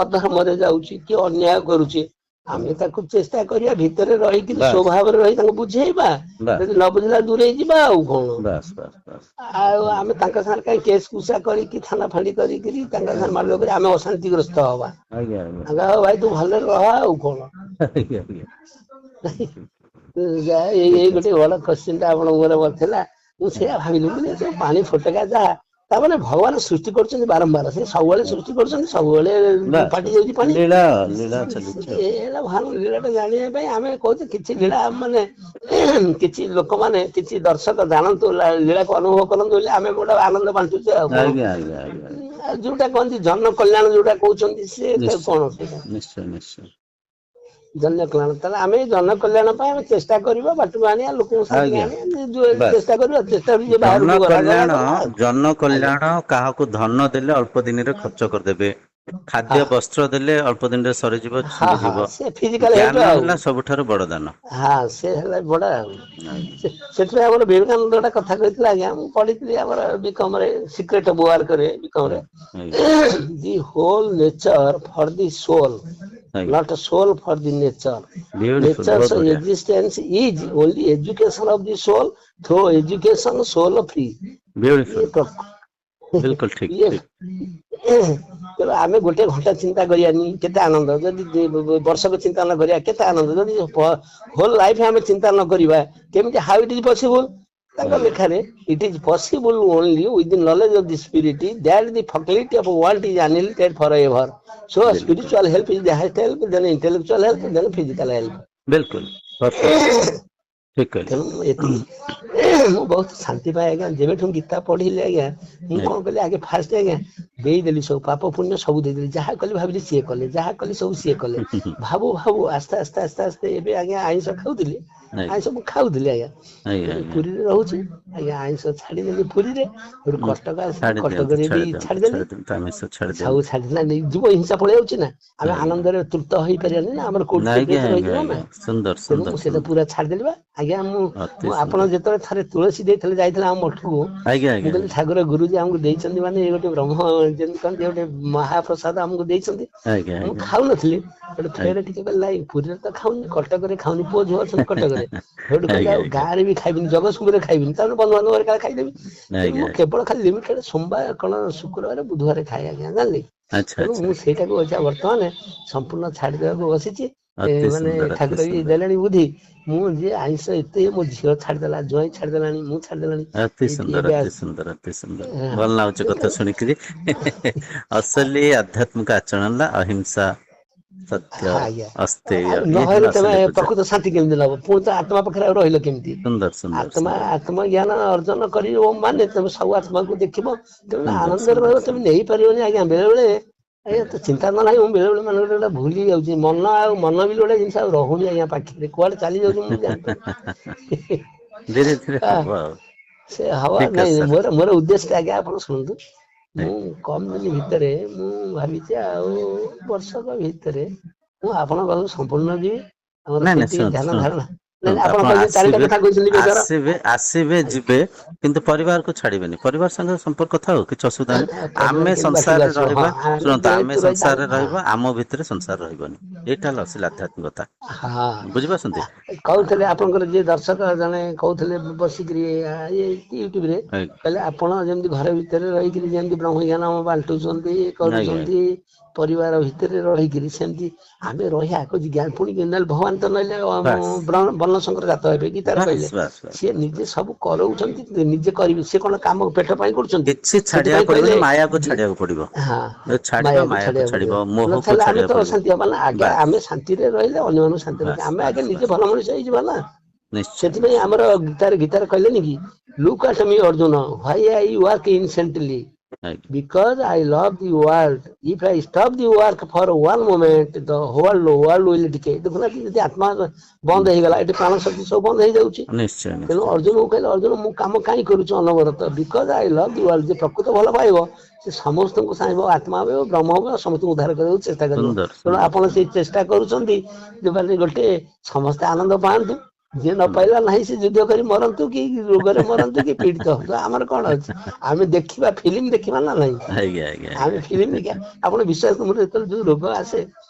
ଅଧର୍ମରେ ଯାଉଛି କି ଅନ୍ୟାୟ କରୁଛି, ଆମେ ତାକୁ ଚେଷ୍ଟା କରିବା ଭିତରେ ରହିକିରି ବାସ୍ ସ୍ୱଭାବରେ ରହି ତାଙ୍କୁ ବୁଝେଇବା। ବାସ୍ ଯଦି ନ ବୁଝିଲା ଦୂରେଇ ଯିବା ଆଉ କଣ। ବାସ୍ ବାସ୍ ବାସ୍ ଆଉ ଆମେ ତାଙ୍କ ସାଙ୍ଗରେ କାହିଁ କେସ୍ କୁସା କରିକି ଥାନା ଫାଣ୍ଡି କରିକିରି ତାଙ୍କ ସାଙ୍ଗରେ ଆଜ୍ଞା ମାରଲୋକ କରି ଆମେ ଅଶାନ୍ତିଗ୍ରସ୍ତ ହବା। ଆଜ୍ଞା ଆଜ୍ଞା ହଉ ଭାଇ ତୁ ଭଲରେ ରହ ଆଉ କଣ। ଆଜ୍ଞା ଆଜ୍ଞା ଏଇ ଠିକ ଗୋଟେ ଅଛି ବଡ କୋଶ୍ଚିନ୍ ଟା ଆପଣଙ୍କ ମୋର ଥିଲା। ମୁଁ ସେଇଆ ଆଜ୍ଞା ଭାବିଲି, ମୁଁ କହିଲି ପାଣି ଫୋଟକା ଯାହା, ତାମାନେ ଭଗବାନ ସୃଷ୍ଟି କରୁଛନ୍ତି ବାରମ୍ବାର। ସେ ସବୁବେଳେ ଆଜ୍ଞା ସୃଷ୍ଟି କରୁଛନ୍ତି, ସବୁବେଳେ ବାସ୍ ଫାଟି ବାସ୍ ଯାଉଛି ପାଣି। ଲୀଳା ଲୀଳା ଚାଲିଛି ଆଉ ଏ ହେଲା ଭାବ ଲୀଳାଟା ଜାଣିବା ପାଇଁ ଆମେ କହୁଛେ, କିଛି ଲୀଳା ମାନେ କିଛି ଲୋକମାନେ, କିଛି ଦର୍ଶକ ଜାଣନ୍ତୁ, ଲୀଳାକୁ ଅନୁଭବ କରନ୍ତୁ ବୋଲି ଆମେ ଗୋଟେ ଆନନ୍ଦ ବାଣ୍ଟୁଛୁ ଆଉ କଣ। ଆଜ୍ଞା ଆଜ୍ଞା ଆଜ୍ଞା ଆଜ୍ଞା ଯୋଉଟା କହନ୍ତି ଜନ କଲ୍ୟାଣ, ଯୋଉଟା କହୁଛନ୍ତି, ସେ ନିଶ୍ଚୟ କଣ ସେଇଟା? ନିଶ୍ଚୟ ନିଶ୍ଚୟ ଜନ କଲ୍ୟାଣ, ତାହେଲେ ଆମେ ଜନ କଲ୍ୟାଣ ପାଇଁ ଆମେ ଚେଷ୍ଟା କରିବା, ବାଟକୁ ଆଣିବା, ଲୋକଙ୍କୁ ସାଥିରେ ଆଜ୍ଞା ଆଣିବା, ବାସ୍ ଚେଷ୍ଟା କରିବା। ଚେଷ୍ଟା ଯିଏ ଜନ ବାହାରକୁ ଗଲା ଗଲା କଲ୍ୟାଣ, ଗଲା ଆଉ ଜନ ଆଜ୍ଞା କଲ୍ୟାଣ କାହାକୁ ଧନ ଦେଲେ ଅଳ୍ପ ଦିନରେ ଖର୍ଚ୍ଚ କରିଦେବେ, ହଁ ଖାଦ୍ୟ ବସ୍ତ୍ର ଦେଲେ ଅଳ୍ପ ଦିନରେ ସରିଯିବ, ହଁ ହଁ ଛିଣ୍ଡିଯିବ। ସେ ଫିଜିକାଲ ହେଲ୍ପ ଜ୍ଞାନ ଆଉ ହେଲା ସବୁଠାରୁ ବଡ ଦାନ। ହଁ ସେ ହେଲା ବଡ ଆଉ। ଆଜ୍ଞା ସେଥିପାଇଁ ଆମର ବିବେକାନନ୍ଦ ଗୋଟେ କଥା କହିଥିଲା, ଆଜ୍ଞା ମୁଁ ପଢିଥିଲି ଆମର ବିକମରେ, ସିକ୍ରେଟ ଅଫ ୱାର୍କ ରେ, ବିକମରେ। ଆଜ୍ଞା ଦି ହୋଲ ନେଚର ଫର ଦି ସୋଲ, ଆଜ୍ଞା ନଟ୍ ସୋଲ ଫର ଦି ନେଚର। ବିୟୁଟିଫୁଲ ନେଚରସ୍ ବହୁତ ବଢିଆ existence is only education of the ସୋଲ, ଥ୍ରୋ ଏଜୁକେସନ ସୋଲ ଫ୍ରି। ଇଏ ବିୟୁଟିଫୁଲ ତ ବିଲକୁଲ ଠିକ ଇଏ ଠିକ ତେଣୁ ଆମେ ଗୋଟେ ଘଣ୍ଟା ଚିନ୍ତା କରିବାନି, କେତେ ଆନନ୍ଦ। ଯଦି ବର୍ଷକ ଚିନ୍ତା ନ କରିବା କେତେ ଆନନ୍ଦ। ଯଦି ହୋଲ ଲାଇଫ ଆମେ ଚିନ୍ତା ନ କରିବା, କେମିତି, ହାଉ ଇଟ୍ ଇଜ ପସିବୁଲ? ତାଙ୍କ ଆଜ୍ଞା ଲେଖାରେ, it is possible only with the knowledge of the spirit, that the faculty of want is annihilated for ever. So ବିଲକୁଲ spiritual help is the highest help, then intellectual help, then physical help. ବିଲକୁଲ ପରଫେକ୍ଟ ଠିକ କହିଲେ ତେଣୁ ମୁଁ ଏତିକି, ମୁଁ ବହୁତ ଶାନ୍ତି ପାଏ ଆଜ୍ଞା, ଯେବେଠୁ ଗୀତା ପଢିଲି ଆଜ୍ଞା। ମୁଁ କଣ ଆଜ୍ଞା କଲି ଆଗେ ଫାଷ୍ଟ ଆଜ୍ଞା, ଦେଇଦେଲି ସବୁ ପାପ ପୁଣ୍ୟ ସବୁ ଦେଇଦେଲି। ଯାହା କଲି ଭାବିଲି ସିଏ କଲେ, ଯାହା କଲି ସବୁ ସିଏ କଲେ। ଭାବୁ ଭାବୁ ଆସ୍ତେ ଆସ୍ତେ ଆସ୍ତେ ଆସ୍ତେ ଏବେ ଆଜ୍ଞା ଆଇଁଷ ଖାଉଥିଲି। ଆଜ୍ଞା ଆଇଁଷ ମୁଁ ଖାଉଥିଲି ଆଜ୍ଞା, ଆଜ୍ଞା ଏବେ ଆଜ୍ଞା ପୁରୀରେ ରହୁଛି ଆଜ୍ଞା, ଆଇଁଷ ଛାଡିଦେଲି ପୁରୀରେ। ସେଠୁ କଟକ ଆସିଲି, ଛାଡି ଦିଅନ୍ତୁ କଟକରେ ବି ଛାଡି ଦିଅନ୍ତୁ ଛାଡିଦେଲି। ଛାଡି ଦିଅନ୍ତୁ ଆମିଷ ଛାଡି ସବୁ ଦିଅନ୍ତୁ ଛାଡିଦେଲା, ଜୀବ ହିଂସା ପଳେଇ ଯାଉଛି ନା, ଆମେ ଆଜ୍ଞା ଆନନ୍ଦରେ ତୃପ୍ତ ହେଇପାରିବାନି ନା, ଆମର କୋର୍ଟ ଆଜ୍ଞା କଚେରିରେ ଆଜ୍ଞା ରହିଯିବା ନା। ଆଜ୍ଞା ସୁନ୍ଦର ତେଣୁ ସୁନ୍ଦର ମୁଁ ସେଇଟା ସୁନ୍ଦର ପୁରା ଛାଡିଦେଲି ବା ଆଜ୍ଞା। ଅତି ମୁଁ ଆପଣ ସୁନ୍ଦର ଯେତେବେଳେ ଥରେ ତୁଳସୀ ଦେଇଥିଲେ, ଯାଇଥିଲେ ଆମ ମଠକୁ, ଆଜ୍ଞା ମୁଁ ଆଜ୍ଞା କହିଲି ଆଜ୍ଞା ଠାକୁର ଗୁରୁଜୀ ଆମକୁ ଦେଇଛନ୍ତି ମାନେ, ଏଇ ଗୋଟେ ବ୍ରହ୍ମ ଯେମିତି କହନ୍ତି, ଗୋଟେ ମହାପ୍ରସାଦ ଆମକୁ ଦେଇଛନ୍ତି। ଆଜ୍ଞା ମୁଁ ଆଜ୍ଞା ଖାଉନଥିଲି, ସେଠୁ ଫେର ଆଜ୍ଞା ଟିକେ କହିଲି ନାଇଁ, ପୁରୀରେ ତ ଖାଉନି, କଟକରେ ଖାଉନି, ପୁଅ ଝିଅ ଅଛନ୍ତି କଟକରେ। ସେଇଠୁ କହିଲେ ଆଜ୍ଞା ଆଉ ଆଜ୍ଞା ଗାଁରେ ବି ଖାଇବିନି, ଜଗତସିଂହପୁରରେ ଖାଇବିନି, ତାପରେ ବନ୍ଧୁବାନ୍ଧବ ଘରେ କାଳେ ଖାଇଦେବି। ତେଣୁ ଆଜ୍ଞା ମୁଁ ଆଜ୍ଞା କେବଳ ଖାଲି ଲିମିଟେଡ଼ ସୋମବାର, କଣ ଶୁକ୍ରବାର, ବୁଧବାର ଖାଏ ଆଜ୍ଞା, ଜାଣିଲେ। ଆଚ୍ଛା ତେଣୁ ଆଚ୍ଛା ମୁଁ ସେଇଟାକୁ ଅଇଛା ବର୍ତ୍ତମାନ ସମ୍ପୂର୍ଣ୍ଣ ଛାଡିଦବାକୁ ବସିଛି। ଅତି ମାନେ ସୁନ୍ଦର ଅତି ଠାକୁର ବି ସୁନ୍ଦର ଦେଲେଣି ବୁଦ୍ଧି। ମୁଁ ଯିଏ ଆଇଁଷ ଏତେ, ମୋ ଝିଅ ଛାଡିଦେଲା, ଜ୍ୱାଇଁ ଛାଡିଦେଲାଣି, ମୁଁ ଛାଡିଦେଲାଣି। ଅତି ଏଇଠି ସୁନ୍ଦର ଏବେ ଅତି ଆସ ସୁନ୍ଦର ଅତି ସୁନ୍ଦର, ଭଲ ଲାଗୁଛି କଥା ଶୁଣିକିରି। ଅସଲି ଆଧ୍ୟାତ୍ମିକ ଆଚରଣ ହେଲା ଅହିଂସା, ସତ୍ୟ, ଆଜ୍ଞା ଅସ୍ତେୟ, ଆଉ ଇଏ ହେଲା ନହେଲେ ତମେ ଅସଲି ପୂଜା। ପ୍ରକୃତ ଶାନ୍ତି କେମିତି ନବ? ପୁଣି ତ ଆତ୍ମା ପାଖରେ ଆଉ ରହିଲ କେମିତି? ସୁନ୍ଦର ସୁନ୍ଦର ଆତ୍ମା ସୁନ୍ଦର ଆତ୍ମଜ୍ଞାନ ଅର୍ଜନ କରିବ ମାନେ, ତମେ ସବୁ ଆତ୍ମାକୁ ଦେଖିବ। ତେଣୁ ସୁନ୍ଦର ଆନନ୍ଦରେ ସୁନ୍ଦର ରହିବ, ତମେ ସୁନ୍ଦର ନେଇପାରିବନି ଆଜ୍ଞା। ବେଳେ ବେଳେ ଆଜ୍ଞା ତ ଚିନ୍ତା ନ ନାହିଁ, ମୁଁ ବେଳେ ବେଳେ ମାନେ ଗୋଟେ ଭୁଲି ଯାଉଛି, ମନ ଆଉ ମନ ବି ଗୋଟେ ଜିନିଷ ଆଉ ରହୁନି ଆଜ୍ଞା ପାଖରେ, କୁଆଡେ ଚାଲି ଯାଉଛି ମୁଁ ଜାଣିପାରୁନି। ଧୀରେ ଧୀରେ ହବ ଆଉ ସେ ହବା ଠିକ ଅଛି ନାଇଁ, ସାର୍ ମୋର ଉଦ୍ଦେଶ୍ୟ ଆଜ୍ଞା, ଆପଣ ଶୁଣନ୍ତୁ। ମୁଁ କମ୍ ଦିନ ଭିତରେ ମୁଁ ଭାବିଛି ଆଉ ବର୍ଷକ ଭିତରେ ମୁଁ ଆପଣଙ୍କ ପାଖକୁ ସମ୍ପୂର୍ଣ୍ଣ ଯିବି। ଆମର ନାଇଁ ନାଇଁ ସେଠି ଶୁଣନ୍ତୁ ଧ୍ୟାନ ଶୁଣନ୍ତୁ ଧାରଣା ନାଇଁ ଶୁଣନ୍ତୁ ଆପଣ ଆପଣ କହିଛନ୍ତି ଚାରିଟା ଆସିବେ କଥା କହିଛନ୍ତି ବେଦର। ଆସିବେ ଆସିବେ ଯିବେ କିନ୍ତୁ ପରିବାରକୁ ଛାଡିବେନି। ପରିବାର ସାଙ୍ଗରେ ସମ୍ପର୍କ ଥାଉ କିଛି ଅସୁବିଧା ନାହିଁ। ପରିବାର ଆମେ କେମିତି ବାଟକୁ ସଂସାରରେ ଆସିବ ହଁ ରହିବା ଶୁଣନ୍ତୁ ଆମେ ଯେହେତୁ ରହିଥା ସଂସାରରେ ହଁ ରହିବା ଆମ ଭିତରେ ସଂସାର ରହିବନି। ଏଇଟା ହେଲା ଅସଲି ଆଧ୍ୟାତ୍ମିକତା। ହଁ ବୁଝିପାରୁଛନ୍ତି? କହୁଥିଲେ ଆପଣଙ୍କର ଯିଏ ଦର୍ଶକ ଜଣେ କହୁଥିଲେ ବସିକିରି ୟୁଟ୍ୟୁବରେ ଆଜ୍ଞା କହିଲେ ଆପଣ ଯେମିତି ଘର ଭିତରେ ରହିକିରି ଯେମିତି ବ୍ରହ୍ମଜ୍ଞାନ ବାଣ୍ଟୁଛନ୍ତି ଆଜ୍ଞା କରୁଛନ୍ତି ପରିବାର ଭିତରେ ରହିକିରି ସେମିତି ଆମେ ରହିବା ଖୋଜି ପୁଣି ନହେଲେ ଭଗବାନ ତ ନହଲେ ବାସ୍ ବର୍ଣ୍ଣଶଙ୍କର ଜାତ ହେବେ ଗୀତାରେ ବାସ୍ କହିଲେ ବାସ୍ ବାସ୍ ସିଏ ନିଜେ ସବୁ କରଉଛନ୍ତି ନିଜେ କରିବେ ସେ କଣ କାମ ପେଟ ପାଇଁ କରୁଛନ୍ତି କିଛି ଛାଡିବାକୁ ସେଥିପାଇଁ କହିଲେ ପଡିବନି ମାୟାକୁ ଛାଡିବାକୁ ପଡିବ। ହଁ ଛାଡିବା ମାୟାକୁ ଛାଡିବାକୁ ଛାଡିବ ପଡିବ ମୋହକୁ ନହେଲେ ଆମେ ଛାଡିବାକୁ ତ ପଡିବ। ଅଶାନ୍ତି ହବା ନା ଆଜ୍ଞା ବାସ୍ ଆମେ ଶାନ୍ତିରେ ରହିଲେ ଅନ୍ୟମାନଙ୍କୁ ଶାନ୍ତି ରଖିବା ବାସ୍ ଆମେ ଆଗେ ବାସ୍ ନିଜେ ବାସ୍ ଭଲ ମଣିଷ ହେଇଯିବା ନା ନିଶ୍ଚୟ ସେଥିପାଇଁ ନିଶ୍ଚୟ ଆମର ଗୀତାରେ କହିଲେନି କି ଲୁକ୍ ଆଟ୍ ମି ଅର୍ଜୁନ ହ୍ୱାଇ ଆଇ ୱାର୍କ ଇନସେଣ୍ଟଲି ଆଜ୍ଞା because I love the world. If I stop the work for one moment, the world will decay. ଦେଖୁନାହାନ୍ତି ଯଦି ଆତ୍ମା ବନ୍ଦ ହେଇଗଲା ଏଠି ପ୍ରାଣ ଶକ୍ତି ସବୁ ବନ୍ଦ ହେଇଯାଉଛି। ନିଶ୍ଚୟ ତେଣୁ ନିଶ୍ଚୟ ଅର୍ଜୁନକୁ କହିଲେ ଅର୍ଜୁନ ମୁଁ କାମ କାହିଁ କରୁଛୁ ଅନବରତ because I love the world. ଯେ ପ୍ରକୃତ ଭଲ ପାଇବ ସେ ସମସ୍ତଙ୍କୁ ଚାହିଁବ ଆତ୍ମା ହେବ ବ୍ରହ୍ମ ହେବ ସମସ୍ତଙ୍କୁ ଉଦ୍ଧାର କରିବାକୁ ଚେଷ୍ଟା କରିବ। ସୁନ୍ଦର ତେଣୁ ସୁନ୍ଦର ଆପଣ ସେଇ ଚେଷ୍ଟା କରୁଛନ୍ତି ଯୋଉମାନେ ଗୋଟେ ସମସ୍ତେ ଆନନ୍ଦ ପାଆନ୍ତୁ। ଯିଏ ନ ସୁନ୍ଦର ପାଇଲା ନାହିଁ ସେ ଯୁଦ୍ଧ କରି ମରନ୍ତୁ କି ରୋଗରେ ମରନ୍ତୁ କି ପୀଡିତ ହୁଅନ୍ତୁ ଆମର କଣ ଅଛି। ଆମେ ଦେଖିବା ଫିଲ୍ମ ଦେଖିବା ନା ନାଇଁ ଆଜ୍ଞା ଆଜ୍ଞା ଆମେ ଆଜ୍ଞା ଫିଲ୍ମ ଦେଖିବା। ଆପଣ ବିଶ୍ୱାସ କରନ୍ତୁ ଯେତେବେଳେ ଯୋଉ ରୋଗ ଆସେ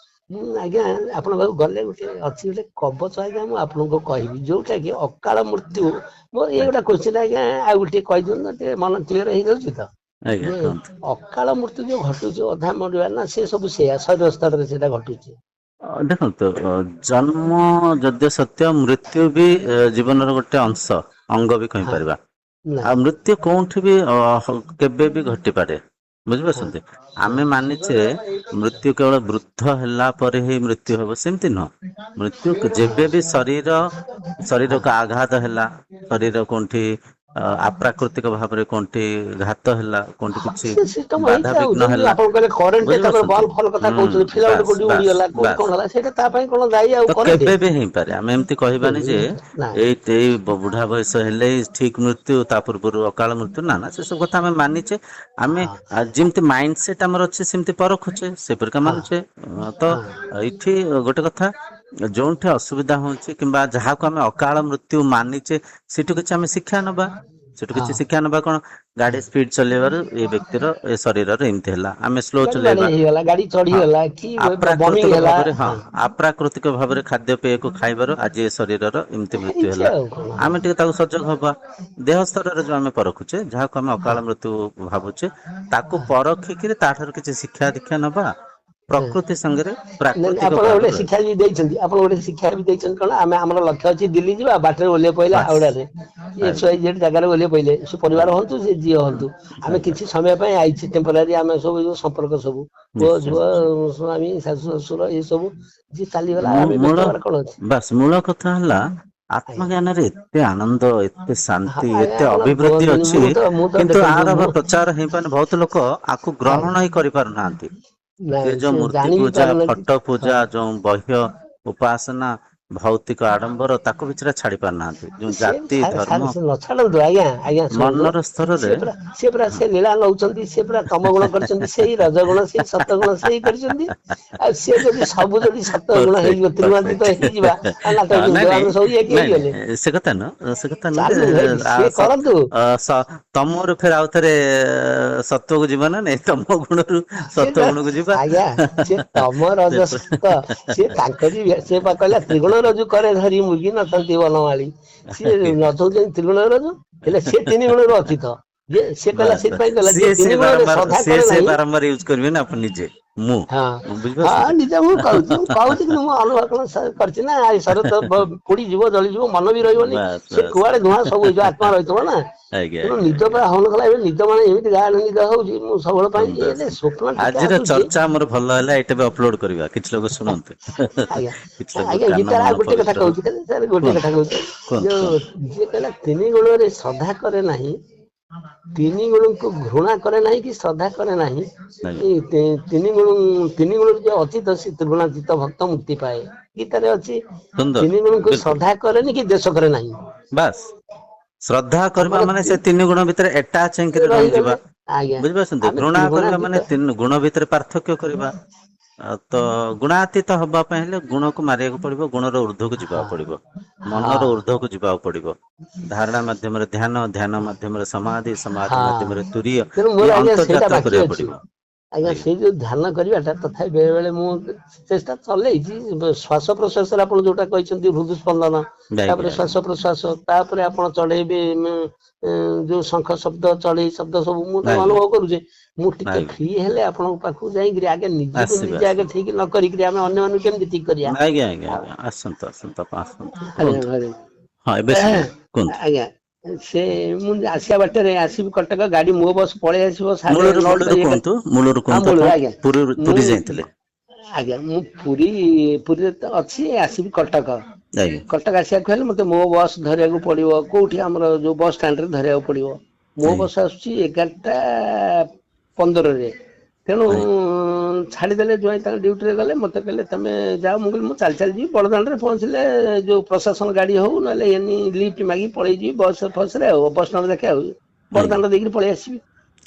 ମୁଁ ଆଜ୍ଞା ଆପଣଙ୍କ ପାଖକୁ ଗଲେ ଗୋଟେ ଅଛି ଗୋଟେ କବଚ ଆଜ୍ଞା ମୁଁ ଆପଣଙ୍କୁ କହିବି ଯୋଉଟା କି ଅକାଳ ମୃତ୍ୟୁ ମୋର ଏଇ ଗୋଟେ କୋଶ୍ଚିନ୍ ଆଜ୍ଞା ଆଉ ଟିକେ କହିଦିଅନ୍ତୁ ଟିକେ ମନ କ୍ଲିୟର ହେଇଯାଉଛି ତ ଆଜ୍ଞା ଯେ କୁହନ୍ତୁ। ଅକାଳ ମୃତ୍ୟୁ ଯୋଉ ଘଟୁଛି ଅଧା ମରିବା ନା ସେ ସବୁ ସେଇଆ ଶରୀର ସ୍ତରରେ ସେଇଟା ଘଟୁଛି। ଦେଖନ୍ତୁ ଜନ୍ମ ଯଦ୍ୟ ସତ୍ୟ ମୃତ୍ୟୁ ବି ଜୀବନର ଗୋଟେ ଅଂଶ ଅଙ୍ଗ ବି ହଁ କହିପାରିବା। ନାଇଁ ଆଉ ମୃତ୍ୟୁ କୋଉଠି ବି କେବେ ବି ଘଟିପାରେ ହଁ ବୁଝିପାରୁଛନ୍ତି। ହଁ ଆମେ ମାନିଛେ ମୃତ୍ୟୁ କେବଳ ବୃଦ୍ଧ ହେଲା ପରେ ହିଁ ମୃତ୍ୟୁ ହବ ସେମିତି ନୁହଁ। ମୃତ୍ୟୁ ଯେବେ ବି ହଁ ଶରୀରକୁ ଆଘାତ ହେଲା ଶରୀର କୋଉଠି ଆପ୍ରାକୃତିକ ଭାବରେ କୋଉଠି ଘାତ ହେଲା କୋଉଠି କିଛି ସେ ସିଷ୍ଟମ ହେଇଛି ଆଉ ବାଧାବିଘ୍ନ ଯେମିତି ହେଲା ଆପଣ କହିଲେ କରେଣ୍ଟ ତାପରେ ବୁଝିପାରୁଛନ୍ତି। ବଲ୍ ଫଲ୍ କଥା ହୁଁ କହୁଛନ୍ତି ଫିଲାମେଣ୍ଟ ବାସ୍ କୋଉଠି ବାସ୍ ଉଡିଗଲା କୋଉଠି ବାସ୍ କଣ ହେଲା ସେଇଟା ତା ପାଇଁ କଣ ଦାୟୀ ଆଉ ତ କରେଣ୍ଟ କେବେ ବି ହେଇପାରେ ଆମେ ଏମିତି କହିବାନି ଯେ ନାଇଁ ଏଇ ବୁଢା ବୟସ ହେଲେ ଠିକ ମୃତ୍ୟୁ ତା ପୂର୍ବରୁ ଅକାଳ ମୃତ୍ୟୁ ନା ସେ ସବୁ କଥା ଆମେ ମାନିଛେ। ଆମେ ହଁ ଯେମିତି ମାଇଣ୍ଡ ସେଟ ଆମର ଅଛି ସେମିତି ପରଖୁଛେ ସେପରିକା ହଁ ମାନୁଛେ ତ ହଁ ଏଇଠି ଗୋଟେ କଥା ଯୋଉଠି ଅସୁବିଧା ହଉଛି କିମ୍ବା ଯାହାକୁ ଆମେ ଅକାଳ ମୃତ୍ୟୁ ମାନିଛେ ସେଠୁ କିଛି ଆମେ ଶିକ୍ଷା ନବା। ସେଠୁ କିଛି ହଁ ଶିକ୍ଷା ନବା କଣ ଗାଡି ସ୍ପିଡ ଚଲେଇବାରୁ ଏଇ ବ୍ୟକ୍ତିର ଏ ଶରୀରରେ ଏମିତି ହେଲା। ଆମେ ସ୍ଲୋ ଗାଡି ଚଲେଇବା ବାଡେଇ ହେଇଗଲା ଗାଡି ହଁ ଚଢିଗଲା କି ବମିଂ ଆପ୍ରାକୃତିକ ହେଲା ଭାବରେ ହଁ ଆପ୍ରାକୃତିକ ଭାବରେ ଖାଦ୍ୟ ପେୟକୁ ଖାଇବାରୁ ଆଜି ଏ ଶରୀରର ଏମିତି ମୃତ୍ୟୁ ହେଇଛି ହେଲା। ଆଉ କଣ ହଁ ଆମେ ଟିକେ ତାକୁ ସଜାଗ ହବା ଦେହ ସ୍ତରରେ ଯୋଉ ଆମେ ପରଖୁଛେ ଯାହାକୁ ଆମେ ଅକାଳ ହଁ ମୃତ୍ୟୁ ଭାବୁଛେ ତାକୁ ପରଖିକିରି ତାଠାରୁ କିଛି ଶିକ୍ଷା ଦୀକ୍ଷା ନବା ପ୍ରକୃତି ସାଙ୍ଗରେ ନାଇଁ ପ୍ରାକୃତିକ ଆପଣ ଗୋଟେ ଭାବରେ ଶିକ୍ଷା ରହିବା। ବି ଦେଇଛନ୍ତି ଆପଣ ଗୋଟେ ଶିକ୍ଷା ବି ଦେଇଛନ୍ତି କଣ ଆମେ ଆମର ଲକ୍ଷ୍ୟ ଅଛି ଦିଲ୍ଲୀ ଯିବା ବାଟରେ ଓହ୍ଲେଇ ପଇଲେ ବାସ୍ ହାଉଡାରେ ଏକ୍ସ ଆଜ୍ଞା ୱାଇ ଜେଡ୍ ଜାଗାରେ ଓହ୍ଲେଇ ପଇଲେ ସେ ପରିବାର ଆଜ୍ଞା ହୁଅନ୍ତୁ ସେ ଯିଏ ହୁଅନ୍ତୁ ଆମେ ଆଜ୍ଞା କିଛି ସମୟ ପାଇଁ ଆଇଛେ ଟେମ୍ପରାରୀ ଆମେ ସବୁ ଯୋଉ ସମ୍ପର୍କ ସବୁ ପୁଅ ନିଶ୍ଚୟ ଝୁଅ ନିଶ୍ଚୟ ସ୍ୱାମୀ ଶାଶୁ ଶ୍ୱଶୁର ଏ ସବୁ ଯିଏ ଚାଲିଗଲା ଆମେ ବ୍ୟସ୍ତ ମୂଳ ହବାର କଣ ଅଛି। ବାସ୍ ମୂଳ କଥା ହେଲା ଆଜ୍ଞା ଆତ୍ମଜ୍ଞାନରେ ଏତେ ଆନନ୍ଦ ଏତେ ହଁ ଶାନ୍ତି ଆଜ୍ଞା ଏତେ ଆପଣ ଅଭିବୃଦ୍ଧି କୁହନ୍ତୁନି ଅଛି ମୁଁ ତ କିନ୍ତୁ ଦେଖନ୍ତୁ ଆର ମୁଁ ପ୍ରଚାର ହେଇପାରୁନି ବହୁତ ଲୋକ ଆକୁ ଆଜ୍ଞା ଗ୍ରହଣ ହିଁ କରିପାରୁନାହାନ୍ତି। ନାଇଁ ସେ ଯୋଉ ମୂର୍ତ୍ତି ଜାଣି ବି ପୂଜା ପାରୁନାହାନ୍ତି ଫଟୋ ହଁ ପୂଜା ଯୋଉ ବହ୍ୟ ଉପାସନା ଭୌତିକ ଆଡମ୍ବର ତାକୁ ବି ସେଟା ଛାଡି ପାରୁନାହାନ୍ତି ଯୋଉ ସେ ଜାତି ଧର୍ମ ନ ଛାଡନ୍ତୁ ଆଜ୍ଞା ଆଜ୍ଞା ଶୁଣନ୍ତୁ ମନର ସ୍ତରରେ ସିଏ ପୁରା ସେ ଲୀଳା ନଉଛନ୍ତି ସେ ପୁରା ତମ ଗୁଣ କରିଛନ୍ତି ସେଇ ରଜ ଗୁଣ ସେଇ ସତ ଗୁଣ ସେଇ କରିଛନ୍ତି ଆଉ ସିଏ ଯଦି ସବୁ ଯଦି ସତ ଗୁଣ ପରଫେକ୍ଟ ହେଇଯିବ ପରଫେକ୍ଟ ତିରୁଆନ୍ତିତ ହେଇଯିବା ଆଉ ନାଟ ନାଇଁ ନାଇଁ ଆମେ ସବୁ ଇଏ କି ନାଇଁ ହେଇଗଲେ। ନାଇଁ ସେ କଥା ନୁହଁ ସେ କଥା ନୁହଁ ଚାଲୁ ଭାଇ ଯେ ସିଏ କରନ୍ତୁ ତମରୁ ଫେର ଆଉ ଥରେ ସତ୍ୱକୁ ଯିବା ନା ନାଇଁ ତମ ଗୁଣରୁ ସିଏ ସତ୍ୱ ଗୁଣକୁ ଯିବା ଆଜ୍ଞା ସିଏ ତମ ରଜ ସତ ସିଏ ତାଙ୍କରି ସିଏ ବା କହିଲା ତ୍ରିଗୁଣ ରଜୁ କରେ ଧରି ମୁଗି ନଚନ୍ତି ବନମାଳି ସିଏ ନଚଉଛନ୍ତି ତ୍ରିଗୁଣ ରଜୁ ହେଲେ ସିଏ ତିନି ଗୁଣରୁ ଅତୀତ ଯେ ସିଏ କହିଲା ବାସ୍ ବାସ୍ ସେଇଥିପାଇଁ କହିଲା ଯିଏ ତିନି ଗୁଣରେ ଶ୍ରଦ୍ଧା କରେ ନାହିଁ ବାରମ୍ବାର ୟୁଜ କରିବେ ନା ଆପଣ ନିଜେ ମୁଁ ହଁ ହଁ ବୁଝିପାରୁଛନ୍ତି ନିଜେ ମୁଁ କହୁଛି କିନ୍ତୁ ମୁଁ ଅନୁଭବ କଣ କରିଛି ନା ଶରୀର ପୋଡି ଯିବ ଜଳିଯିବ ମନ ବି ରହିବନି ବାସ୍ ସେ ବାସ୍ କୁଆଡେ ଧୂଆଁ ସବୁ ହେଇଯିବ ଆତ୍ମା ରହିଥିବ ନା ଆଜ୍ଞା ତେଣୁ ଆଜ୍ଞା ନିଦ ଆଜ୍ଞା ବା ହଉନଥିଲା ଏବେ ନିଦ ମାନେ ଏମିତି ଗାଢ ନିଦ ହଉଛି ମୁଁ ସବୁବେଳ ପାଇଁ ସୁନ୍ଦର ଏ ସୁନ୍ଦର ସ୍ୱପ୍ନ ଟିକେ ଆଜିର ଆସୁଛି ଚର୍ଚ୍ଚା ଆମର ଭଲ ହେଲା ଏଇଟା ବି ଅପଲୋଡ କରିବା କିଛି ଲୋକ ଶୁଣନ୍ତୁ ଆଜ୍ଞା କିଛି ଲୋକ ଆଜ୍ଞା କାନ ଗୀତାରେ ଆଉ ମନ ଗୋଟେ କଥା ପବିତ୍ର ହଉ କହୁଛି ସାର୍ ଗୋଟେ କଥା କୁହନ୍ତୁ କହୁଛି କୁହନ୍ତୁ ଯୋଉ କୁହନ୍ତୁ ଯିଏ କହିଲା ତିନି ଗୁଣରେ ଶ୍ରଦ୍ଧା କରେ ନାହିଁ ତିନି ଗୁଣଙ୍କୁ ଘୃଣା କରେ ନାହିଁ କି ଶ୍ରଦ୍ଧା କରେ ନାହିଁ ଆଜ୍ଞା ତିନି ଗୁଣରୁ ଯିଏ ଅତୀତ ସେ ତ୍ରିଗୁଣାତୀତ ଭକ୍ତ ମୁକ୍ତି ପାଏ ଗୀତାରେ ଅଛି ସୁନ୍ଦର ତିନି ଗୁଣଙ୍କୁ ବିଲକୁଲ ଶ୍ରଦ୍ଧା କରେନି କି ଦ୍ୱେଷ କରେ ନାହିଁ। ବାସ୍ ଶ୍ରଦ୍ଧା କରିବା ଆମର ମାନେ ସେ ତିନି ଗୁଣ ଭିତରେ ଆଟାଚ ହେଇକିରି ରହିଗଲେ ରହିଯିବା ଆଜ୍ଞା ବୁଝିପାରୁଛନ୍ତି? ଆମେ ଘୃଣା କରିବା ଘୃଣାତୀତ ମାନେ ଗୁଣ ଭିତରେ ପାର୍ଥକ୍ୟ କରିବା। ତ ଗୁଣାତୀତ ହବା ପାଇଁ ହେଲେ ଗୁଣକୁ ମାରିବାକୁ ପଡିବ, ଗୁଣର ଉର୍ଦ୍ଧ୍ୱକୁ ଯିବାକୁ ହଁ ପଡିବ, ମନର ହଁ ଉର୍ଦ୍ଧ୍ୱକୁ ଯିବାକୁ ପଡିବ। ଧାରଣା ମାଧ୍ୟମରେ ଧ୍ୟାନ, ଧ୍ୟାନ ମାଧ୍ୟମରେ ସମାଧି, ସମାଧି ହଁ ମାଧ୍ୟମରେ ତୁରୀୟ, ତେଣୁ ଇଏ ମୋର ଆଜ୍ଞା ସେଇଟା ଅନ୍ତର୍ଯାତ୍ର ବାକି କରିବାକୁ ଅଛି। ପଡିବ। ଆଜ୍ଞା ସେଇ ଯୋଉ ଧ୍ୟାନ କରିବାଟା ତଥାପି ବେଳେ ବେଳେ ମୁଁ ଚେଷ୍ଟା ଚଲେଇଛି। ଶ୍ୱାସ ପ୍ରଶ୍ୱାସରେ ଆପଣ ଯୋଉଟା କହିଛନ୍ତି ହୃଦ ସ୍ପନ୍ଦନ, ଆଜ୍ଞା ତାପରେ ଶ୍ୱାସ ଆଜ୍ଞା ପ୍ରଶ୍ୱାସ, ତାପରେ ଆପଣ ଚଢେଇବେ ଯୋଉ ଶଙ୍ଖ ଶବ୍ଦ ଚଢେଇ ଶବ୍ଦ ସବୁ ମୁଁ ତାକୁ ଆଜ୍ଞା ଅନୁଭବ କରୁଛି। ମୁଁ ଟିକେ ଆଜ୍ଞା ଫ୍ରି ହେଲେ ଆପଣଙ୍କ ପାଖକୁ ଯାଇକିରି ଆଗେ ନିଜକୁ ଆସିବେ ନିଜେ ଆଗେ ଆସିବେ ଠିକ ନ କରିକିରି ଆମେ ଅନ୍ୟମାନଙ୍କୁ କେମିତି ଠିକ କରିବା। ଆଜ୍ଞା ଆଜ୍ଞା ଆଉ ଆଜ୍ଞା ଆସନ୍ତୁ ଆସନ୍ତୁ ଆପଣ ଆସନ୍ତୁ ଆଜ୍ଞା କୁହନ୍ତୁ। ଘରେ ହଁ ଏବେ ଶୁଭିଲା କୁହନ୍ତୁ। ଆଜ୍ଞା ସେ ମୁଁ ଆସିବା ବାଟରେ ଆସିବି କଟକ, ଗାଡି ମୋ ବସ ପଳେଇ ଆସିବ ସାଢେ ମୂଳରୁ ନଅଟା ମୂଳରୁ କୁହନ୍ତୁ, ମୂଳରୁ ହଁ କୁହନ୍ତୁ, ମୂଳରୁ ଆପଣ ଆଜ୍ଞା ପୁରୀ ଯାଇଥିଲେ? ଆଜ୍ଞା ମୁଁ ପୁରୀରେ ତ ଅଛି, ଆସିବି କଟକ। ଆଜ୍ଞା କଟକ ଆସିବାକୁ ହେଲେ ମତେ ମୋ ବସ୍ ଧରିବାକୁ ପଡିବ, କୋଉଠି ଆମର ଯୋଉ ବସ୍ ଷ୍ଟାଣ୍ଡ ରେ ଧରିବାକୁ ପଡିବ। ମୋ ଆଜ୍ଞା ବସ ଆସୁଛି 11ଟା 15ରେ। ତେଣୁ ଆଜ୍ଞା ଛାଡିଦେଲେ ଜ୍ୱାଇଁ ତାଙ୍କ ଡ୍ୟୁଟିରେ ଗଲେ, ମତେ କହିଲେ ତମେ ଯାଅ। ମୁଁ କହିଲି ମୁଁ ଚାଲି ଚାଲି ଯିବି, ବଡଦାଣ୍ଡରେ ପହଞ୍ଚିଲେ ଯୋଉ ପ୍ରଶାସନ ଗାଡି ହଉ ନହେଲେ ଏନି ଲିଫ୍ଟ ମାଗି ପଳେଇଯିବି ବସ ଫସରେ ଆଉ ବସଷ୍ଟାଣ୍ଡ ଦେଖେ ଆଉ ଆଜ୍ଞା ବଡଦାଣ୍ଡ ଦେଇକିରି ପଳେଇ ଆସିବି।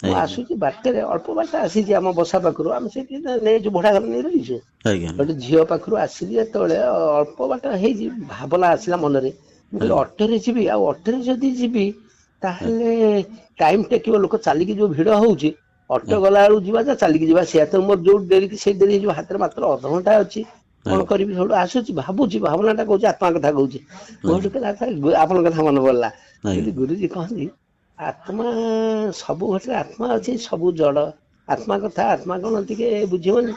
ମୁଁ ଆଜ୍ଞା ଆସୁଛି ବାଟରେ ଅଳ୍ପ ବାଟ ଆସିଛି ଆମ ବସା ପାଖରୁ, ଆମେ ସେଇଠି ନେଇଛୁ ଭଡା ଘର ନେଇ ରହିଛୁ। ଆଜ୍ଞା ଗୋଟେ ଝିଅ ପାଖରୁ ଆସିଲି ଯେତେବେଳେ ଅଳ୍ପ ବାଟ ହେଇଛି, ଭାବନା ଆସିଲା ମନରେ। ମୁଁ କହିଲି ଆଜ୍ଞା ଅଟୋରେ ଯିବି, ଆଉ ଅଟୋରେ ଯଦି ଯିବି ଆଜ୍ଞା ତାହେଲେ ଟାଇମ ଟେକିବ, ଲୋକ ଚାଲିକି ଯୋଉ ଭିଡ ହଉଛି। ଅଟୋ ଆଜ୍ଞା ଗଲା ବେଳକୁ ଯିବା ଯା ଚାଲିକି ଯିବା ସେଇଆ, ତ ମୋର ଯୋଉ ଡେରି କି ସେଇ ଡେରି ହେଇଯିବ, ହାତରେ ମାତ୍ର ଅଧଘଣ୍ଟା ଅଛି। କଣ ଆଜ୍ଞା କରିବି ସବୁଠୁ ଆସୁଛି ଭାବୁଛି, ଭାବନା ଟା କହୁଛି ଆତ୍ମା କଥା କହୁଛି। ଆଜ୍ଞା ଆପଣଙ୍କ କଥା ମନେ ପଡିଲା, ଆଜ୍ଞା କହିଲି ଗୁରୁଜୀ କହନ୍ତି ଆତ୍ମା ସବୁ ଘଟିରେ ଆତ୍ମା ଅଛି, ସବୁ ଜଡ। ଆତ୍ମା କଥା ଆତ୍ମା କଣ ଟିକେ ବୁଝିବନି।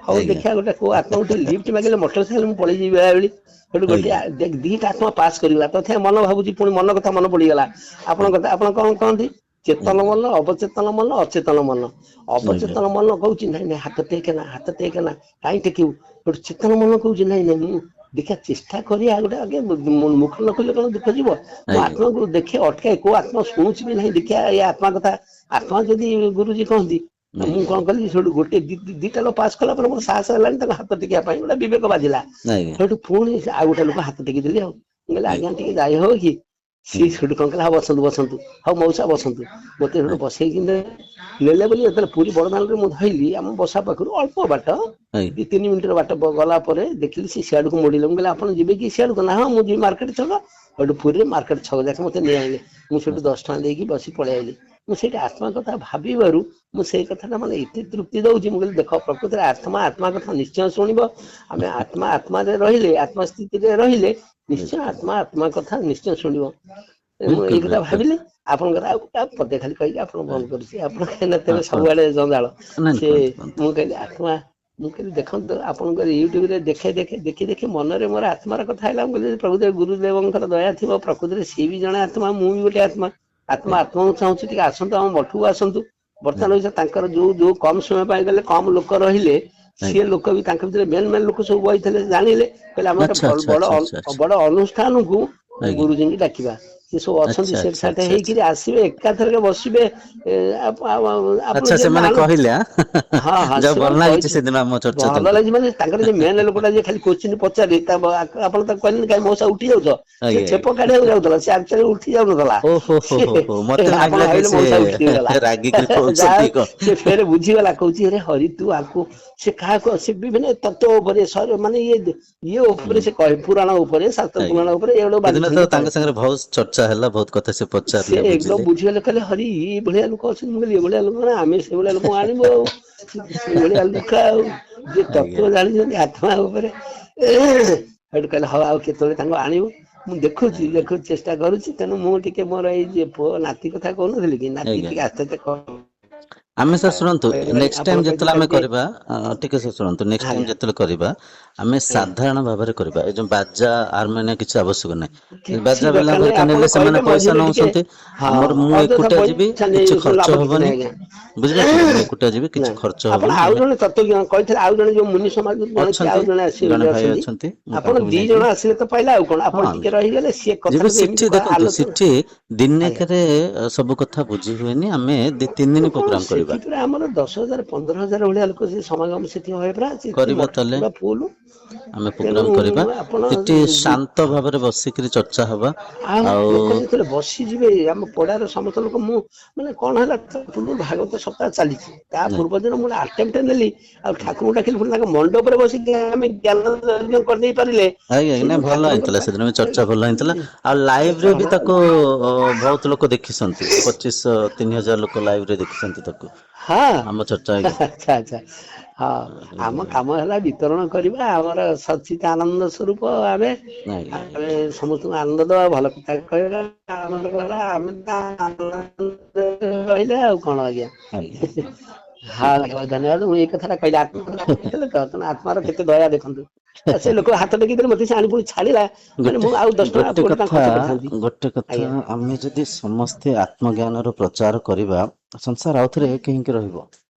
ହଉ ଆଜ୍ଞା ଦେଖିବା ଗୋଟେ କୋଉ ଆତ୍ମା ଗୋଟେ ଲିଫ୍ଟ ମାଗିଲେ ମୋଟର ସାଇକେଲ ମୁଁ ପଳେଇଯିବି ବେଳାବେଳି। ସେଠୁ ଗୋଟେ ଆଜ୍ଞା ଦିଟା ଆତ୍ମା ପାସ୍ କରିବା, ତଥାପି ମନ ଭାବୁଛି ପୁଣି ମନ କଥା ମନେ ପଡିଗଲା। ଆପଣଙ୍କ କଥା ଆପଣ କଣ କହନ୍ତି? ଚେତନ ଆଜ୍ଞା ମନ, ଅବଚେତନ ମନ, ଅଚେତନ ମନ। ଆଜ୍ଞା ଅବଚେତନ ମନ କହୁଛି ନାଇଁ ନାଇଁ ହାତ ଟେକେନା, ହାତ ଟେକେନା, କାହିଁ ଟେକିବୁ? ଗୋଟେ ଚେତନ ମନ କହୁଛି ନାଇଁ ନାଇଁ ମୁଁ ଦେଖିବା ଚେଷ୍ଟା କରିବା, ଗୋଟେ ଆଗେ ମୁଖ ନ ଖୋଲିଲେ କଣ ଦୁଃଖ ଯିବ। ମୁଁ ଆଜ୍ଞା ଆତ୍ମାକୁ ଦେଖେ ଅଟକାଏ, କୋଉ ଆତ୍ମା ଶୁଣୁଛି ବି ନାହିଁ ଦେଖିବା ଏଇ ଆତ୍ମା କଥା। ଆତ୍ମା ଯଦି ଗୁରୁଜୀ କହନ୍ତି, ମୁଁ ଆଜ୍ଞା କଣ କଲି ସେଠୁ ଗୋଟେ ଦିଟା ଲୋକ ପାସ୍ କଲା ପରେ ମୋର ସାହସ ହେଲାନି ତାଙ୍କ ହାତ ଟେକିବା ପାଇଁ, ଗୋଟେ ବିବେକ ବାଜିଲା। ଆଜ୍ଞା ସେଇଠୁ ପୁଣି ଆଉ ଗୋଟେ ଲୋକ ହାତ ଟେକି ଦେଲି ଆଉ। ମୁଁ କହିଲି ଆଜ୍ଞା ଟିକେ ଯାଇ ହବ କି? ସିଏ ଆଜ୍ଞା ସେଠୁ କଣ କଲା, ହଉ ବସନ୍ତୁ ବସନ୍ତୁ, ହଉ ମଉସା ବସନ୍ତୁ। ମତେ ସେଠୁ ଆଜ୍ଞା ବସେଇକି ନେଲେ ବୋଲି, ଯେତେବେଳେ ପୁରୀ ବଡଦାଣ୍ଡରେ ମୁଁ ଧଇଲି ଆମ ବସା ପାଖରୁ ଅଳ୍ପ ବାଟ, ଆଜ୍ଞା 2-3 ମିନିଟର ବାଟ ଗଲା ପରେ ଦେଖିଲି ସେ ସିଆଡକୁ ମୋଡିଲେ। ମୁଁ କହିଲି ଆପଣ ଯିବେ କି ସିଆଡକୁ? ନା ହଁ ମୁଁ ଯିବି ମାର୍କେଟ ଛକ। ସେଠୁ ପୁରୀରେ ମାର୍କେଟ ଛକ ଯାକେ ମତେ ନେଇ ଆଇଲେ। ମୁଁ ସେଠୁ 10 ଟଙ୍କା ଦେଇକି ବସି ପଳେଇ ଆଇଲି। ମୁଁ ସେଇଠି ଆତ୍ମା କଥା ଭାବିବାରୁ ମୁଁ ସେଇ କଥାଟା ମାନେ ଏତେ ତୃପ୍ତି ଦଉଛି। ମୁଁ କହିଲି ଦେଖ ପ୍ରକୃତରେ ଆତ୍ମା ଆତ୍ମା କଥା ନିଶ୍ଚୟ ଶୁଣିବ। ଆମେ ଆତ୍ମା ଆତ୍ମାରେ ରହିଲେ, ଆତ୍ମା ସ୍ଥିତିରେ ରହିଲେ ନିଶ୍ଚୟ ଆତ୍ମା ଆତ୍ମା କଥା ନିଶ୍ଚୟ ଶୁଣିବ। ମୁଁ ଏଇ ବିଲକୁଲ କଥା ବିଲକୁଲ ଭାବିଲି। ଆପଣଙ୍କର ଆଉ ପଦେ ଖାଲି କହିକି ଆପଣ ବନ୍ଦ ଆଜ୍ଞା କରୁଛି। ଆପଣ କାହିଁକିନା ହଁ ତେବେ କୁହନ୍ତୁ ସବୁଆଡେ ଜଞ୍ଜାଳ। ନାଇଁ ସେ କୁହନ୍ତୁ କୁହନ୍ତୁ ମୁଁ କହିଲି ଆତ୍ମା, ମୁଁ କହିଲି ଦେଖନ୍ତୁ ଆପଣଙ୍କର ୟୁଟ୍ୟୁବରେ ଦେଖି ମନରେ ମୋର ଆତ୍ମାର କଥା ହେଲା। ମୁଁ କହିଲି ପ୍ରଭୁଦେବ ଗୁରୁଦେବଙ୍କର ଦୟା ଥିବ, ପ୍ରକୃତିରେ ସିଏ ବି ଜଣେ ଆତ୍ମା, ମୁଁ ବି ଗୋଟେ ଆତ୍ମା। ଆତ୍ମା ଆଜ୍ଞା ଆତ୍ମାକୁ ଚାହୁଁଛି ଟିକେ ଆସନ୍ତୁ ଆମ ମଠକୁ ଆସନ୍ତୁ। ବର୍ତ୍ତମାନ ଆଜ୍ଞା ପଇସା ତାଙ୍କର ଯୋଉ କମ ସମୟ ପାଇଁ ଗଲେ, କମ ଲୋକ ରହିଲେ, ସିଏ ଆଜ୍ଞା ଲୋକ ବି ତାଙ୍କ ଭିତରେ ମେନ୍ ଲୋକ ସବୁ ବଇଥିଲେ ଜାଣିଲେ। କହିଲେ ଆମେ ଆଚ୍ଛା ଆଚ୍ଛା ଗୋଟେ ଆଚ୍ଛା ଆଚ୍ଛା ଆଚ୍ଛା ବଡ ଅନୁଷ୍ଠାନକୁ ଆଜ୍ଞା ଗୁରୁଜୀଙ୍କୁ ଡାକିବା। ସେ ସବୁ ଅଛନ୍ତି ଆଚ୍ଛା ସେଠ ଆଚ୍ଛା ସାଠ ଆଚ୍ଛା ଆଚ୍ଛା ହେଇକିରି ଆସିବେ, ଏକାଥରକେ ବସିବେ। ଆପଣ ଆଚ୍ଛା ଯେମିତି ସେମାନେ ଆଣୁ କହିଲେ ହଁ ହଁ ଯାଉ ଭଲ ସେମାନେ ଲାଗିଛି କହିଥିଲେ। ସେଦିନ ଆମ ଚର୍ଚ୍ଚା ଭଲ ତାଙ୍କୁ। ଲାଗଛି ମାନେ ତାଙ୍କର ଯୋଉ ମେନ୍ ଲୋକଟା ଯିଏ ଖାଲି କୋଶ୍ଚିନ୍ ପଚାରେ, ଆପଣ ତାକୁ କହିଲେନି କାହିଁ ମଉସା ଉଠି ଯାଉଛ? ସେ ଆଜ୍ଞା ଛେପ ଆଜ୍ଞା କାଢିବାକୁ ଯାଉଥିଲା, ସେ ଆକ୍ଚୁଆଲି ଉଠି ଯାଉନଥିଲା। ଓହୋ ହୋ ହୋ ହୋ ମତେ ଆପଣ ଲାଗିଲା କି ଭାବିଲେ ସେ ମଉସା ଉଠିଗଲା। ରାଗିକିରି ଯାହା କହୁଛନ୍ତି କଣ। ସେ ଫେରେ ବୁଝିଗଲା, କହୁଛି ଆରେ ହରି ତୁ ଆକୁ ସେ କାହାକୁ ସେ ବିଭିନ୍ନ ତତ୍ଵ ଉପରେ ମାନେ ଇଏ ଉପରେ ହୁଁ ସେ କହେ, ପୁରାଣ ଉପରେ ଶାସ୍ତ୍ର ଆଜ୍ଞା ପୁରାଣ ଉପରେ ଏଗୁଡା ସେଦିନ ତ ବାଣ୍ଟିଛନ୍ତି ତାଙ୍କ କହେ। ସାଙ୍ଗରେ ବହୁତ ଚର୍ଚ୍ଚା ହେଲା, ବହୁତ କଥା ସେ ସେ ପଚାରିଲେ ଏକଦମ ବୁଝିଲେ। ବୁଝିଗଲେ, କହିଲେ ହରି ଏଇ ଭଳିଆ ଲୋକ ଅଛନ୍ତି। ମୁଁ କହିଲି ଏଭଳିଆ ଲୋକ ମାନେ ଆମେ ସେଇଭଳିଆ ଲୋକ ଆଣିବୁ ଆଉ। ସେଇଭଳିଆ ଲୋକ ଆଉ ଯିଏ ଆଜ୍ଞା ତତ୍ଵ ଜାଣିଛନ୍ତି ଆତ୍ମା ଉପରେ। ସେଠୁ କହିଲେ ହଉ ଆଉ କେତେବେଳେ ତାଙ୍କୁ ଆଣିବୁ। ମୁଁ ଦେଖୁଛି ଆଜ୍ଞା ଚେଷ୍ଟା କରୁଛି। ତେଣୁ ମୁଁ ଟିକେ ମୋର ଏଇ ଯେ ପୁଅ ନାତି କଥା କହୁନଥିଲି କି, ନାତି ଆଜ୍ଞା ଟିକେ ଆସ୍ତେ ଆସ୍ତେ ଆମେ ସାର୍ ଶୁଣନ୍ତୁ, ନେକ୍ସଟ ଆପଣ ଟାଇମ କହିଥିଲେ ଯେତେବେଳେ ଆମେ କାଲି ଟିକେ କରିବା, ଟିକେ ସାର୍ ଶୁଣନ୍ତୁ, ନେକ୍ସଟ ଟାଇମ ଆଜ୍ଞା ଯେତେବେଳେ କରିବା ଆମେ ଆଜ୍ଞା ସାଧାରଣ ଭାବରେ କରିବା। ଏ ଯୋଉ ବାଜା ହାରମୋନିୟମ କିଛି ଆବଶ୍ୟକ ନାହିଁ। କିଛି ବାଜା ଦରକାର ନାହିଁ ବାଲାଙ୍କର ଆପଣ ନେଲେ ସେମାନେ କହିବେ ପଇସା ମଝିରେ ଟିକେ ନଉଛନ୍ତି। ହଁ ଆମର ମୁଁ ଅଯଥା ଏକୁଟିଆ ଯିବି, ପଇସା କିଛି ନେଇ ଖର୍ଚ୍ଚ ଲାଭ କିଛି ହବନି। ନାହିଁ ଆଜ୍ଞା। ବୁଝିପାରୁଛନ୍ତି, ମୁଁ ଏକୁଟିଆ ଯିବି, କିଛି ନାଇଁ ଖର୍ଚ୍ଚ ଆପଣ ହବନି। ଆଉ ଆମେ ଜଣେ ତତ୍ତ୍ୱଜ୍ଞ କହିଥିଲେ, ଆଉ ଜଣେ ଯୋଉ ମୁନି ସମାଜ ଜଣେ କିଏ ଆଉ ଅଛନ୍ତି, ଜଣେ ଆସିବେ ଜଣେ ବୋଲି ଭାଇ ଅଛନ୍ତି, ମୁଁ ଆପଣ ତାଙ୍କୁ ବି 2 ଜଣ ନେଇଯିବି। ଆସିଲେ ତ ପାଇଲା ଆଉ କଣ ଆପଣ ହଁ ଟିକେ ରହିଗଲେ ସିଏ ଯିବି କଥାଟାକୁ ଏମିତି ସେଠି ଦେଖନ୍ତୁ, ଆଲୋଚନା ସେଠି ଆଜ୍ଞା ଦିନେକରେ ସବୁ କଥା ବୁଝି ହୁଏନି। ଆମେ 2-3 ଦିନ କଣ ପ୍ରୋଗ୍ରାମ ସେ କରିବା। କରିବା ପୁରା ଆମର 10,000 15,000 ଭଳିଆ ଲୋକ ସେ ସମାଗମ ସେଠି ହୁଏ ପୁରା କରିବା ମଠ ତାହେଲେ ପୁରା ଫୁଲ। ଆମେ ତେଣୁ ପ୍ରୋଗ୍ରାମ କରିବା ଆପଣ ସେଠି ଶାନ୍ତ ଭାବରେ ବସିକିରି ଚର୍ଚ୍ଚା ହବା ଆଉ ଆଉ ଲୋକ ଯେତେବେଳେ ବସିଯିବେ ଆମ ପଡାର ସମସ୍ତ ଲୋକ ମୁଁ ମାନେ କଣ ହେଲା ଭାଗବତ ସପ୍ତାହ ଚାଲିଛି ତା ନାଇଁ ପୂର୍ବ ଦିନ ମୁଁ ଆଟେମ୍ପ୍ଟ ନେଲି ଆଉ ଠାକୁରଙ୍କୁ ଡାକିଲି ପୁଣି ତାଙ୍କ ମଣ୍ଡପରେ ବସିକି ଆମେ ଜ୍ଞାନ ଯଜ୍ଞ କରିଦେଇ ପାରିଲେ ଆଜ୍ଞା ସେ ନାଇଁ ଯୋଉ ଭଲ ଠାକୁରଙ୍କର ହେଇଥିଲା ସେଦିନ ବି ଚର୍ଚ୍ଚା ଭଲ ହେଇଥିଲା ଆଉ ଲାଇଭ ରେ ବି ତାକୁ ବହୁତ ଲୋକ ଦେଖିଛନ୍ତି 25,000 3,000 ଲୋକ ଲାଇଭ ରେ ଦେଖିଛନ୍ତି ତାକୁ ହଁ ଆମ ଚର୍ଚ୍ଚା ଆଜ୍ଞା ଆଚ୍ଛା ଆଚ୍ଛା ହଁ ଆମ କାମ ହେଲା ବିତରଣ କରିବା ଆମର ସଚିତ ଆନନ୍ଦ ସ୍ୱରୂପ ଆମେ ଆଜ୍ଞା ଆଜ୍ଞା ଆମେ ସମସ୍ତଙ୍କୁ ଆନନ୍ଦ ଦବା ଭଲ କଥା କହିବା ଆନନ୍ଦ କରିବା ଆମେ ରହିଲେ ଆଉ କଣ ଆଜ୍ଞା। ଆଜ୍ଞା ଆଜ୍ଞା ହଁ ଠିକ ଆଜ୍ଞା ଧନ୍ୟବାଦ ମୁଁ ଏଇ କଥାଟା କହିଲି ଆତ୍ମଥିଲେ ତ ଆତ୍ମାର କେତେ ଦୟା ଦେଖନ୍ତୁ। ଆଉ ସେ ଲୋକ ହାତ ଟେକି ଦେଲେ ମତେ ସେ ଆଣି ପୁଣି ଛାଡିଲା ମାନେ ଗୋଟେ ମୁଁ ଆଉ 10 ଟଙ୍କା ଗୋଟେ କୋଉଠି ତାଙ୍କୁ କଥା ଖର୍ଚ୍ଚ କରିଥାନ୍ତି ଗୋଟେ କଥା ଆଜ୍ଞା ଆମେ ଯଦି ସମସ୍ତେ ଆତ୍ମଜ୍ଞାନର ପ୍ରଚାର କରିବା ସଂସାର ଆଉଥରେ ଏକ ହେଇକି ରହିବ।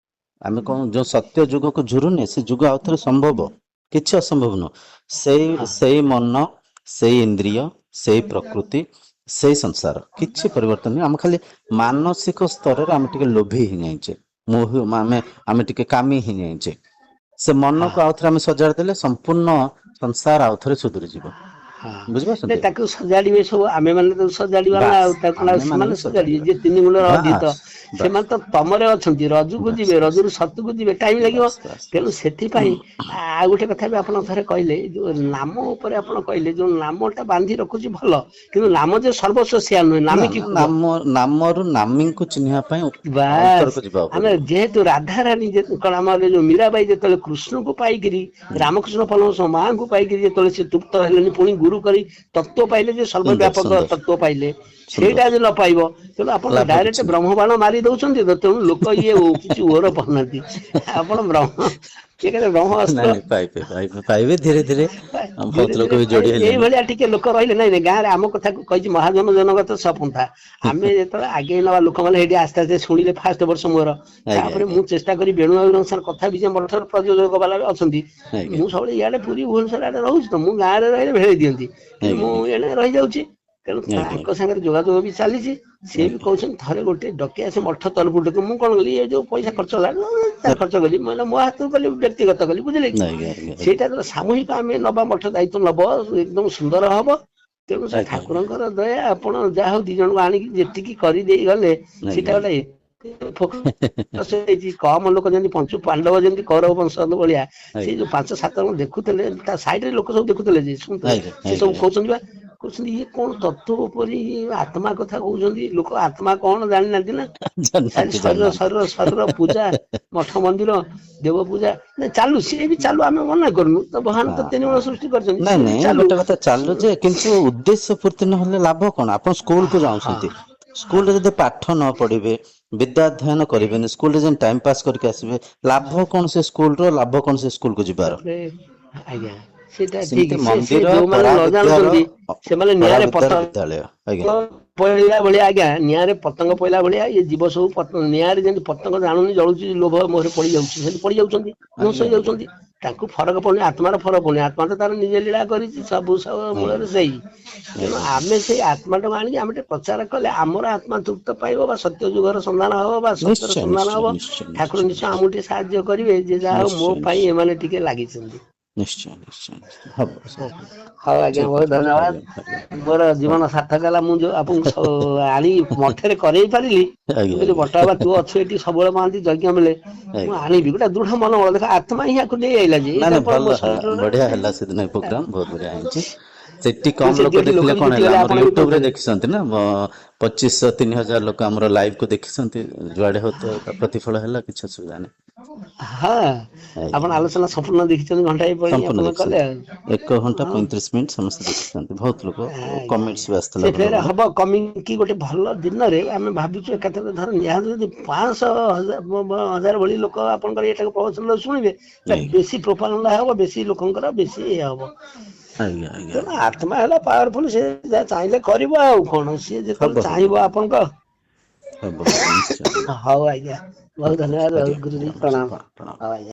ଆମେ କଣ ଯୋଉ ସତ୍ୟ ଯୁଗକୁ ଝୁରୁନେ ସେ ଯୁଗ ଆଉ ଥରେ ସମ୍ଭବ କିଛି ଅସମ୍ଭବ ନୁହଁ। ହଁ ସେଇ ମନ ସେଇ ଇନ୍ଦ୍ରିୟ ସେଇ ପ୍ରକୃତି ସେଇ ସଂସାର କିଛି ପରିବର୍ତ୍ତନ ନୁହେଁ ଆମେ ଖାଲି ମାନସିକ ସ୍ତରରେ ଆମେ ଟିକେ ଲୋଭି ହେଇଯାଇଛେ ଆମେ ଟିକେ କାମି ହେଇଯାଇଛେ। ସେ ହଁ ମନକୁ ଆଉଥରେ ଆମେ ସଜାଡି ଦେଲେ ସମ୍ପୂର୍ଣ୍ଣ ସଂସାର ଆଉଥରେ ସୁଧୁରିଯିବ। ହଁ ନାଇଁ ବୁଝିପାରୁଛନ୍ତି ତାକୁ ସଜାଡିବେ ସବୁ ଆମେ ମାନେ ତ ସଜାଡିବା ନା ବାସ୍ ଆଉ ତାକୁ ଆମେ ମାନେ ସେମାନେ ହିଁ ସଜାଡିବେ ସଜାଡିବା ଯିଏ 3 ଗୁଣର ଅଧିତ ବାସ୍ ବାସ୍ ସେମାନେ ତ ତମରେ ଅଛନ୍ତି ରଜୁକୁ ବାସ୍ ଯିବେ ବାସ୍ ରଜରୁ ସତୁକୁ ଯିବେ ଟାଇମ ଲାଗିବ ବାସ୍ ବାସ୍ ତେଣୁ ବାସ୍ ସେଥିପାଇଁ ଆଉ ଗୋଟେ କଥା ବି ଆପଣ ଥରେ କହିଲେ ଯୋଉ ନାମ ଉପରେ ଆପଣ କହିଲେ ଯୋଉ ନାମଟା ବାନ୍ଧି ରଖୁଛି ଭଲ କିନ୍ତୁ ନାମ ଯେ ସର୍ବସ୍ୱ ସେଆ ନୁହେଁ ନା ନାମିକି ନା କୁହ ନାମରୁ ନାମୀଙ୍କୁ ଚିହ୍ନିବା ପାଇଁ ବାସ୍ ଅନ୍ତରକୁ ଯିବାକୁ ଆମେ ପଡିବ। ଯେହେତୁ ରାଧାରାଣୀ କଣ ଆମର ଯୋଉ ମୀରାବାଇ ଯେତେବେଳେ କୃଷ୍ଣଙ୍କୁ ପାଇକିରି ରାମକୃଷ୍ଣ ପରମହଂସ ମାଙ୍କୁ ପାଇକିରି ଯେତେବେଳେ ସେ ତୃପ୍ତ ହେଲେନି ପୁଣି ଗୁରୁ କରି ତତ୍ତ୍ୱ ପାଇଲେ ଯେ ସୁନ୍ଦର ସର୍ବବ୍ୟାପକ ସୁନ୍ଦର ତତ୍ତ୍ୱ ପାଇଲେ ସୁନ୍ଦର ସେଇଟା ଯଦି ନ ପାଇବ ତେଣୁ ଆପଣ ଲାଭ ଡାଇରେକ୍ଟ କିଛି ନାହିଁ। ବ୍ରହ୍ମବାଣ ମାରି ଦଉଛନ୍ତି ତ ତେଣୁ ଲୋକ ଇଏ କିଛି ଓର ପାଉନାହାନ୍ତି ଆପଣ ବ୍ରହ୍ମ କିଏ କହିଲେ ବ୍ରହ୍ମ ଅସ୍ତ୍ର ନାଇଁ ନାଇଁ ପାଇବେ ପାଇବେ ପାଇବେ ଧୀରେ ଧୀରେ ବହୁତ ଧୀରେ ଲୋକ ଧୀରେ ବି ଯୋଡି ହେଲେଣି। ଏଇଭଳିଆ ଟିକେ ଲୋକ ରହିଲେ ନାଇଁ ନାଇଁ ଗାଁରେ ଆମ କଥାକୁ କହିଛି ମହାଜନ ଜନଗତ ସପନ୍ଥା ଆମେ ଯେତେବେଳେ ଆଗେଇ ନବା ଲୋକମାନେ ସେଇଠି ଆସ୍ତେ ଆସ୍ତେ ଶୁଣିଲେ ଫାଷ୍ଟ ବର୍ଷ ମୋର ଆଜ୍ଞା ତାପରେ ଆଜ୍ଞା ମୁଁ ଚେଷ୍ଟା କରି ବେଣୁମାଙ୍କ ସାର୍ କଥା ବି ଯେ ମଠର ପ୍ରଯୋଜକ ବାଲା ବି ଅଛନ୍ତି ଆଜ୍ଞା ମୁଁ ସବୁବେଳେ ଇଆଡେ ପୁରୀ ଭୁବନେଶ୍ୱର ଆଡେ ରହୁଛି ତ ମୁଁ ଗାଁରେ ରହିଲେ ଭେଳେଇ ଦିଅନ୍ତି କିନ୍ତୁ ଆଜ୍ଞା ମୁଁ ଏଣେ ରହିଯାଉଛି ତେଣୁ ଆଜ୍ଞା ତାଙ୍କ ସାଙ୍ଗରେ ଯୋଗାଯୋଗ ବି ଚାଲିଛି ସିଏ ବି ଆଜ୍ଞା କହୁଛନ୍ତି ଥରେ ଗୋଟେ ଡକେଇ ଆସି ମଠ ତରଫରୁ ଡକେଇ ମୁଁ କଣ କଲି ଏ ଯୋଉ ପଇସା ଖର୍ଚ୍ଚ ହେଲା ଖର୍ଚ୍ଚ କଲି ମାନେ ମୋ ହାତରୁ କଲି ବ୍ୟକ୍ତିଗତ କଲି ବୁଝିଲେ କି ଆଜ୍ଞା ଆଜ୍ଞା ସେଇଟା ସାମୁହିକ ଆମେ ନବା ମଠ ଦାୟିତ୍ୱ ନବ ଏକଦମ ସୁନ୍ଦର ହବ ତେଣୁ ସେ ଆଜ୍ଞା ଆଜ୍ଞା ଠାକୁରଙ୍କର ଦୟା ଆପଣ ଯାହା ହଉ 2 ଜଣଙ୍କୁ ଆଣିକି ଯେତିକି କରିଦେଇ ଗଲେ ସେଇଟା ଆଜ୍ଞା ଗୋଟେ ହେଇଛି କମ ଲୋକ ଯେମିତି ପଞ୍ଚୁ ପାଣ୍ଡବ ଯେମିତି କୌରବ ବଂଶଧ ଭଳିଆ ସେ ଆଜ୍ଞା ଯୋଉ 5-7 ଜଣ ଦେଖୁଥିଲେ ତା ସାଇଡରେ ଲୋକ ସବୁ ଦେଖୁଥିଲେ ଯେ ଶୁଣୁଥିଲେ ଆଜ୍ଞା ସେ ସବୁ ଆଜ୍ଞା କହୁଛନ୍ତି ବା କହୁଛନ୍ତି ଇଏ କଣ ତତ୍ତ୍ୱ ଉପରେ ଆତ୍ମା କଥା କହୁଛନ୍ତି ଲୋକ ଆତ୍ମା କଣ ଜାଣିନାହାନ୍ତି ନା ଖାଲି ଜାଣିନାହାନ୍ତି ଶରୀର ଜାଣିନାହାନ୍ତି ଶରୀର ଶରୀର ପୂଜା ମଠ ମନ୍ଦିର ଦେବ ପୂଜା ଚାଲୁ ସିଏ ବି ଚାଲୁ ଆମେ ମନା କରୁନୁ ତ ଭଗବାନ ହଁ ତ 3 ହଁ ଗୁଣ ସୃଷ୍ଟି କରିଛନ୍ତି ନାଇଁ ସିଏ ବି ନାଇଁ ଚାଲୁ ଗୋଟେ କଥା ଚାଲୁ ଯେ କିନ୍ତୁ ଉଦ୍ଦେଶ୍ୟ ପୂର୍ତ୍ତି ନହେଲେ ଲାଭ କଣ ଆପଣ ସ୍କୁଲ କୁ ହଁ ଯାଉଛନ୍ତି ସ୍କୁଲରେ ଯଦି ପାଠ ନ ପଢିବେ ବିଦ୍ୟା ଅଧ୍ୟୟନ କରିବେନି ସ୍କୁଲରେ ଯେମିତି ଟାଇମ ପାସ୍ କରିକି ଆସିବେ ଲାଭ କଣ ସେ ସ୍କୁଲ ର ଲାଭ କଣ ସେ ସ୍କୁଲକୁ ଯିବାର ତାପରେ ଆଜ୍ଞା ସେଇଟା ସେମିତି ଠିକ ସେ ମନ୍ଦିର ଯୋଉମାନେ ପରା ନ ବିଦ୍ୟାର ଜାଣୁଛନ୍ତି ସେମାନେ ପରା ନିଆଁରେ ବିଦ୍ୟାର ବିଦ୍ୟାଳୟ ଆଜ୍ଞା ପଇଲା ଭଳିଆ ଆଜ୍ଞା ନିଆଁରେ ପତଙ୍ଗ ପଇଲା ଭଳିଆ ଇଏ ଜୀବ ସବୁ ନିଆଁରେ ଯେମିତି ପତଙ୍ଗ ଜାଣୁନି ଜଳୁଛି ଲୋଭ ମୋହରେ ପଡି ଯାଉଛି ସେମିତି ପଡି ଯାଉଛନ୍ତି ଧ୍ୱଂସ ଆଜ୍ଞା ଆଜ୍ଞା ହେଇଯାଉଛନ୍ତି ତାଙ୍କୁ ଫରକ ପଡୁନି ଆତ୍ମାର ଫରକ ପଡୁନି ଆତ୍ମା ତ ତାର ନିଜେ ଲୀଳା କରିଛି ସବୁ ଆଜ୍ଞା ମୂଳରେ ସେଇ ତେଣୁ ଆଜ୍ଞା ଆମେ ସେଇ ଆତ୍ମାଟାକୁ ଆଣିକି ଆମେ ଟିକେ ପ୍ରଚାର କଲେ ଆମର ଆତ୍ମା ତୃପ୍ତ ପାଇବ ବା ସତ୍ୟ ଯୁଗର ସନ୍ଧାନ ହବ ବା ସତ୍ୟର ନିଶ୍ଚୟ ସନ୍ଧାନ ନିଶ୍ଚୟ ହବ ନିଶ୍ଚୟ ଠାକୁର ନିଶ୍ଚୟ ନିଶ୍ଚୟ ଆମକୁ ଟିକେ ସାହାଯ୍ୟ କରିବେ ଯେ ଯାହା ହଉ ମୋ ନିଶ୍ଚୟ ପାଇଁ ନିଶ୍ଚୟ ଏମାନେ ଟିକେ ଲାଗିଛନ୍ତି। ନିଶ୍ଚୟ ନିଶ୍ଚୟ ନିଶ୍ଚୟ ହବ ସାର୍ ହଉ ଆଜ୍ଞା ଠିକ ବହୁତ ଅଛି ଧନ୍ୟବାଦ ଆଜ୍ଞା ଆଜ୍ଞା ମୋର ହଉ ଜୀବନ ସାର୍ଥକ ହେଲା ମୁଁ ଯୋଉ ଆପଣଙ୍କୁ ଆଣି ମଠରେ କରେଇ ପାରିଲି ମୁଁ ଆଜ୍ଞା କହିଲି ଆଜ୍ଞା ବଟ ବାବା ତୁ ଅଛୁ ଏଠି ସବୁବେଳେ ମହାନ୍ତି ଯଜ୍ଞ ମିଳେ ମୁଁ ଆଜ୍ଞା ଆଣିବି ଗୋଟେ ଦୃଢ ମନୋବଳ ଦେଖ ଆତ୍ମା ହିଁ ୟାକୁ ନେଇ ଆଇଲା ଯେ ନାଇଁ ଏଇଟା ନାଇଁ କଣ ମୋ ଭଲ ହେଲା ଶରୀରରେ ବଢିଆ ହେଲା ସେଦିନ ପ୍ରୋଗ୍ରାମ ବହୁତ ବଢିଆ ହେଇଛି ସେଠି ତେଣୁ କମ ସେଠି ଲୋକ ଏଠି ଦେଖିଲେ ବି କଣ ହେଲା ଜୁଟିଗଲେ ଆମର ଆପଣ ବି ୟୁଟ୍ୟୁବ ରେ କହୁଥିଲେ ଦେଖିଛନ୍ତି ନା 2500-3000 ଲୋକ ଆମର ଲାଇଭ କୁ ଦେଖିଛନ୍ତି ଯୁଆଡେ ହଉଥିବ ତା ପ୍ରତିଫଳ ହେଲା କିଛି ଅସୁବିଧା ନାହିଁ ହଁ ଆଜ୍ଞା ଆପଣ ଆଜ୍ଞା ଆଲୋଚନା ସମ୍ପୂର୍ଣ୍ଣ ଦେଖିଛନ୍ତି ଘଣ୍ଟାଏ ପଇ ସମ୍ପୂର୍ଣ୍ଣ ଆପଣ କଲେ ଦେଖିଛନ୍ତି ଆଉ 1 ଘଣ୍ଟା 35 ମିନିଟ୍ ସମସ୍ତେ ଦେଖିଛନ୍ତି ବହୁତ ଲୋକ ଆଜ୍ଞା କମେଣ୍ଟସ ବି ଆସିଥିଲା ସେ ଭଲ ଫେର ଭଲ ହବ କମିଂ କି ଗୋଟେ ଭଲ ଦିନରେ ଆମେ ଭାବୁଛୁ ଏକାଥରେ ଧର ନିହାତି ଯଦି 500,000 ଭଳି ଲୋକ ଆପଣଙ୍କର ଏଇଟାକୁ ପ୍ରବଚନ ଶୁଣିବେ ଆଜ୍ଞା ବେଶୀ ପ୍ରୋପାଗାଣ୍ଡା ହବ ବେଶୀ ଲୋକଙ୍କର ବେଶୀ ଇଏ ହବ ଆଜ୍ଞା ଆଜ୍ଞା ତେଣୁ ଆଜ୍ଞା ଆତ୍ମା ହେଲା ପାୱାରଫୁଲ ସେ ଯାହା ଚାହିଁଲେ କରିବ ଆଉ କଣ ସିଏ ହବ ଯେତେବେଳେ ହବ ଚାହିଁବ ଆପଣଙ୍କ ହବ ହବ ନିଶ୍ଚୟ ହବ ହଉ ଆଜ୍ଞା ବହୁତ ହଉ ଧନ୍ୟବାଦ ଆଜ୍ଞା ଗୁରୁଜୀ ଆଜ୍ଞା ପ୍ରଣାମ ପ୍ରଣାମ। ହଉ ଆଜ୍ଞା।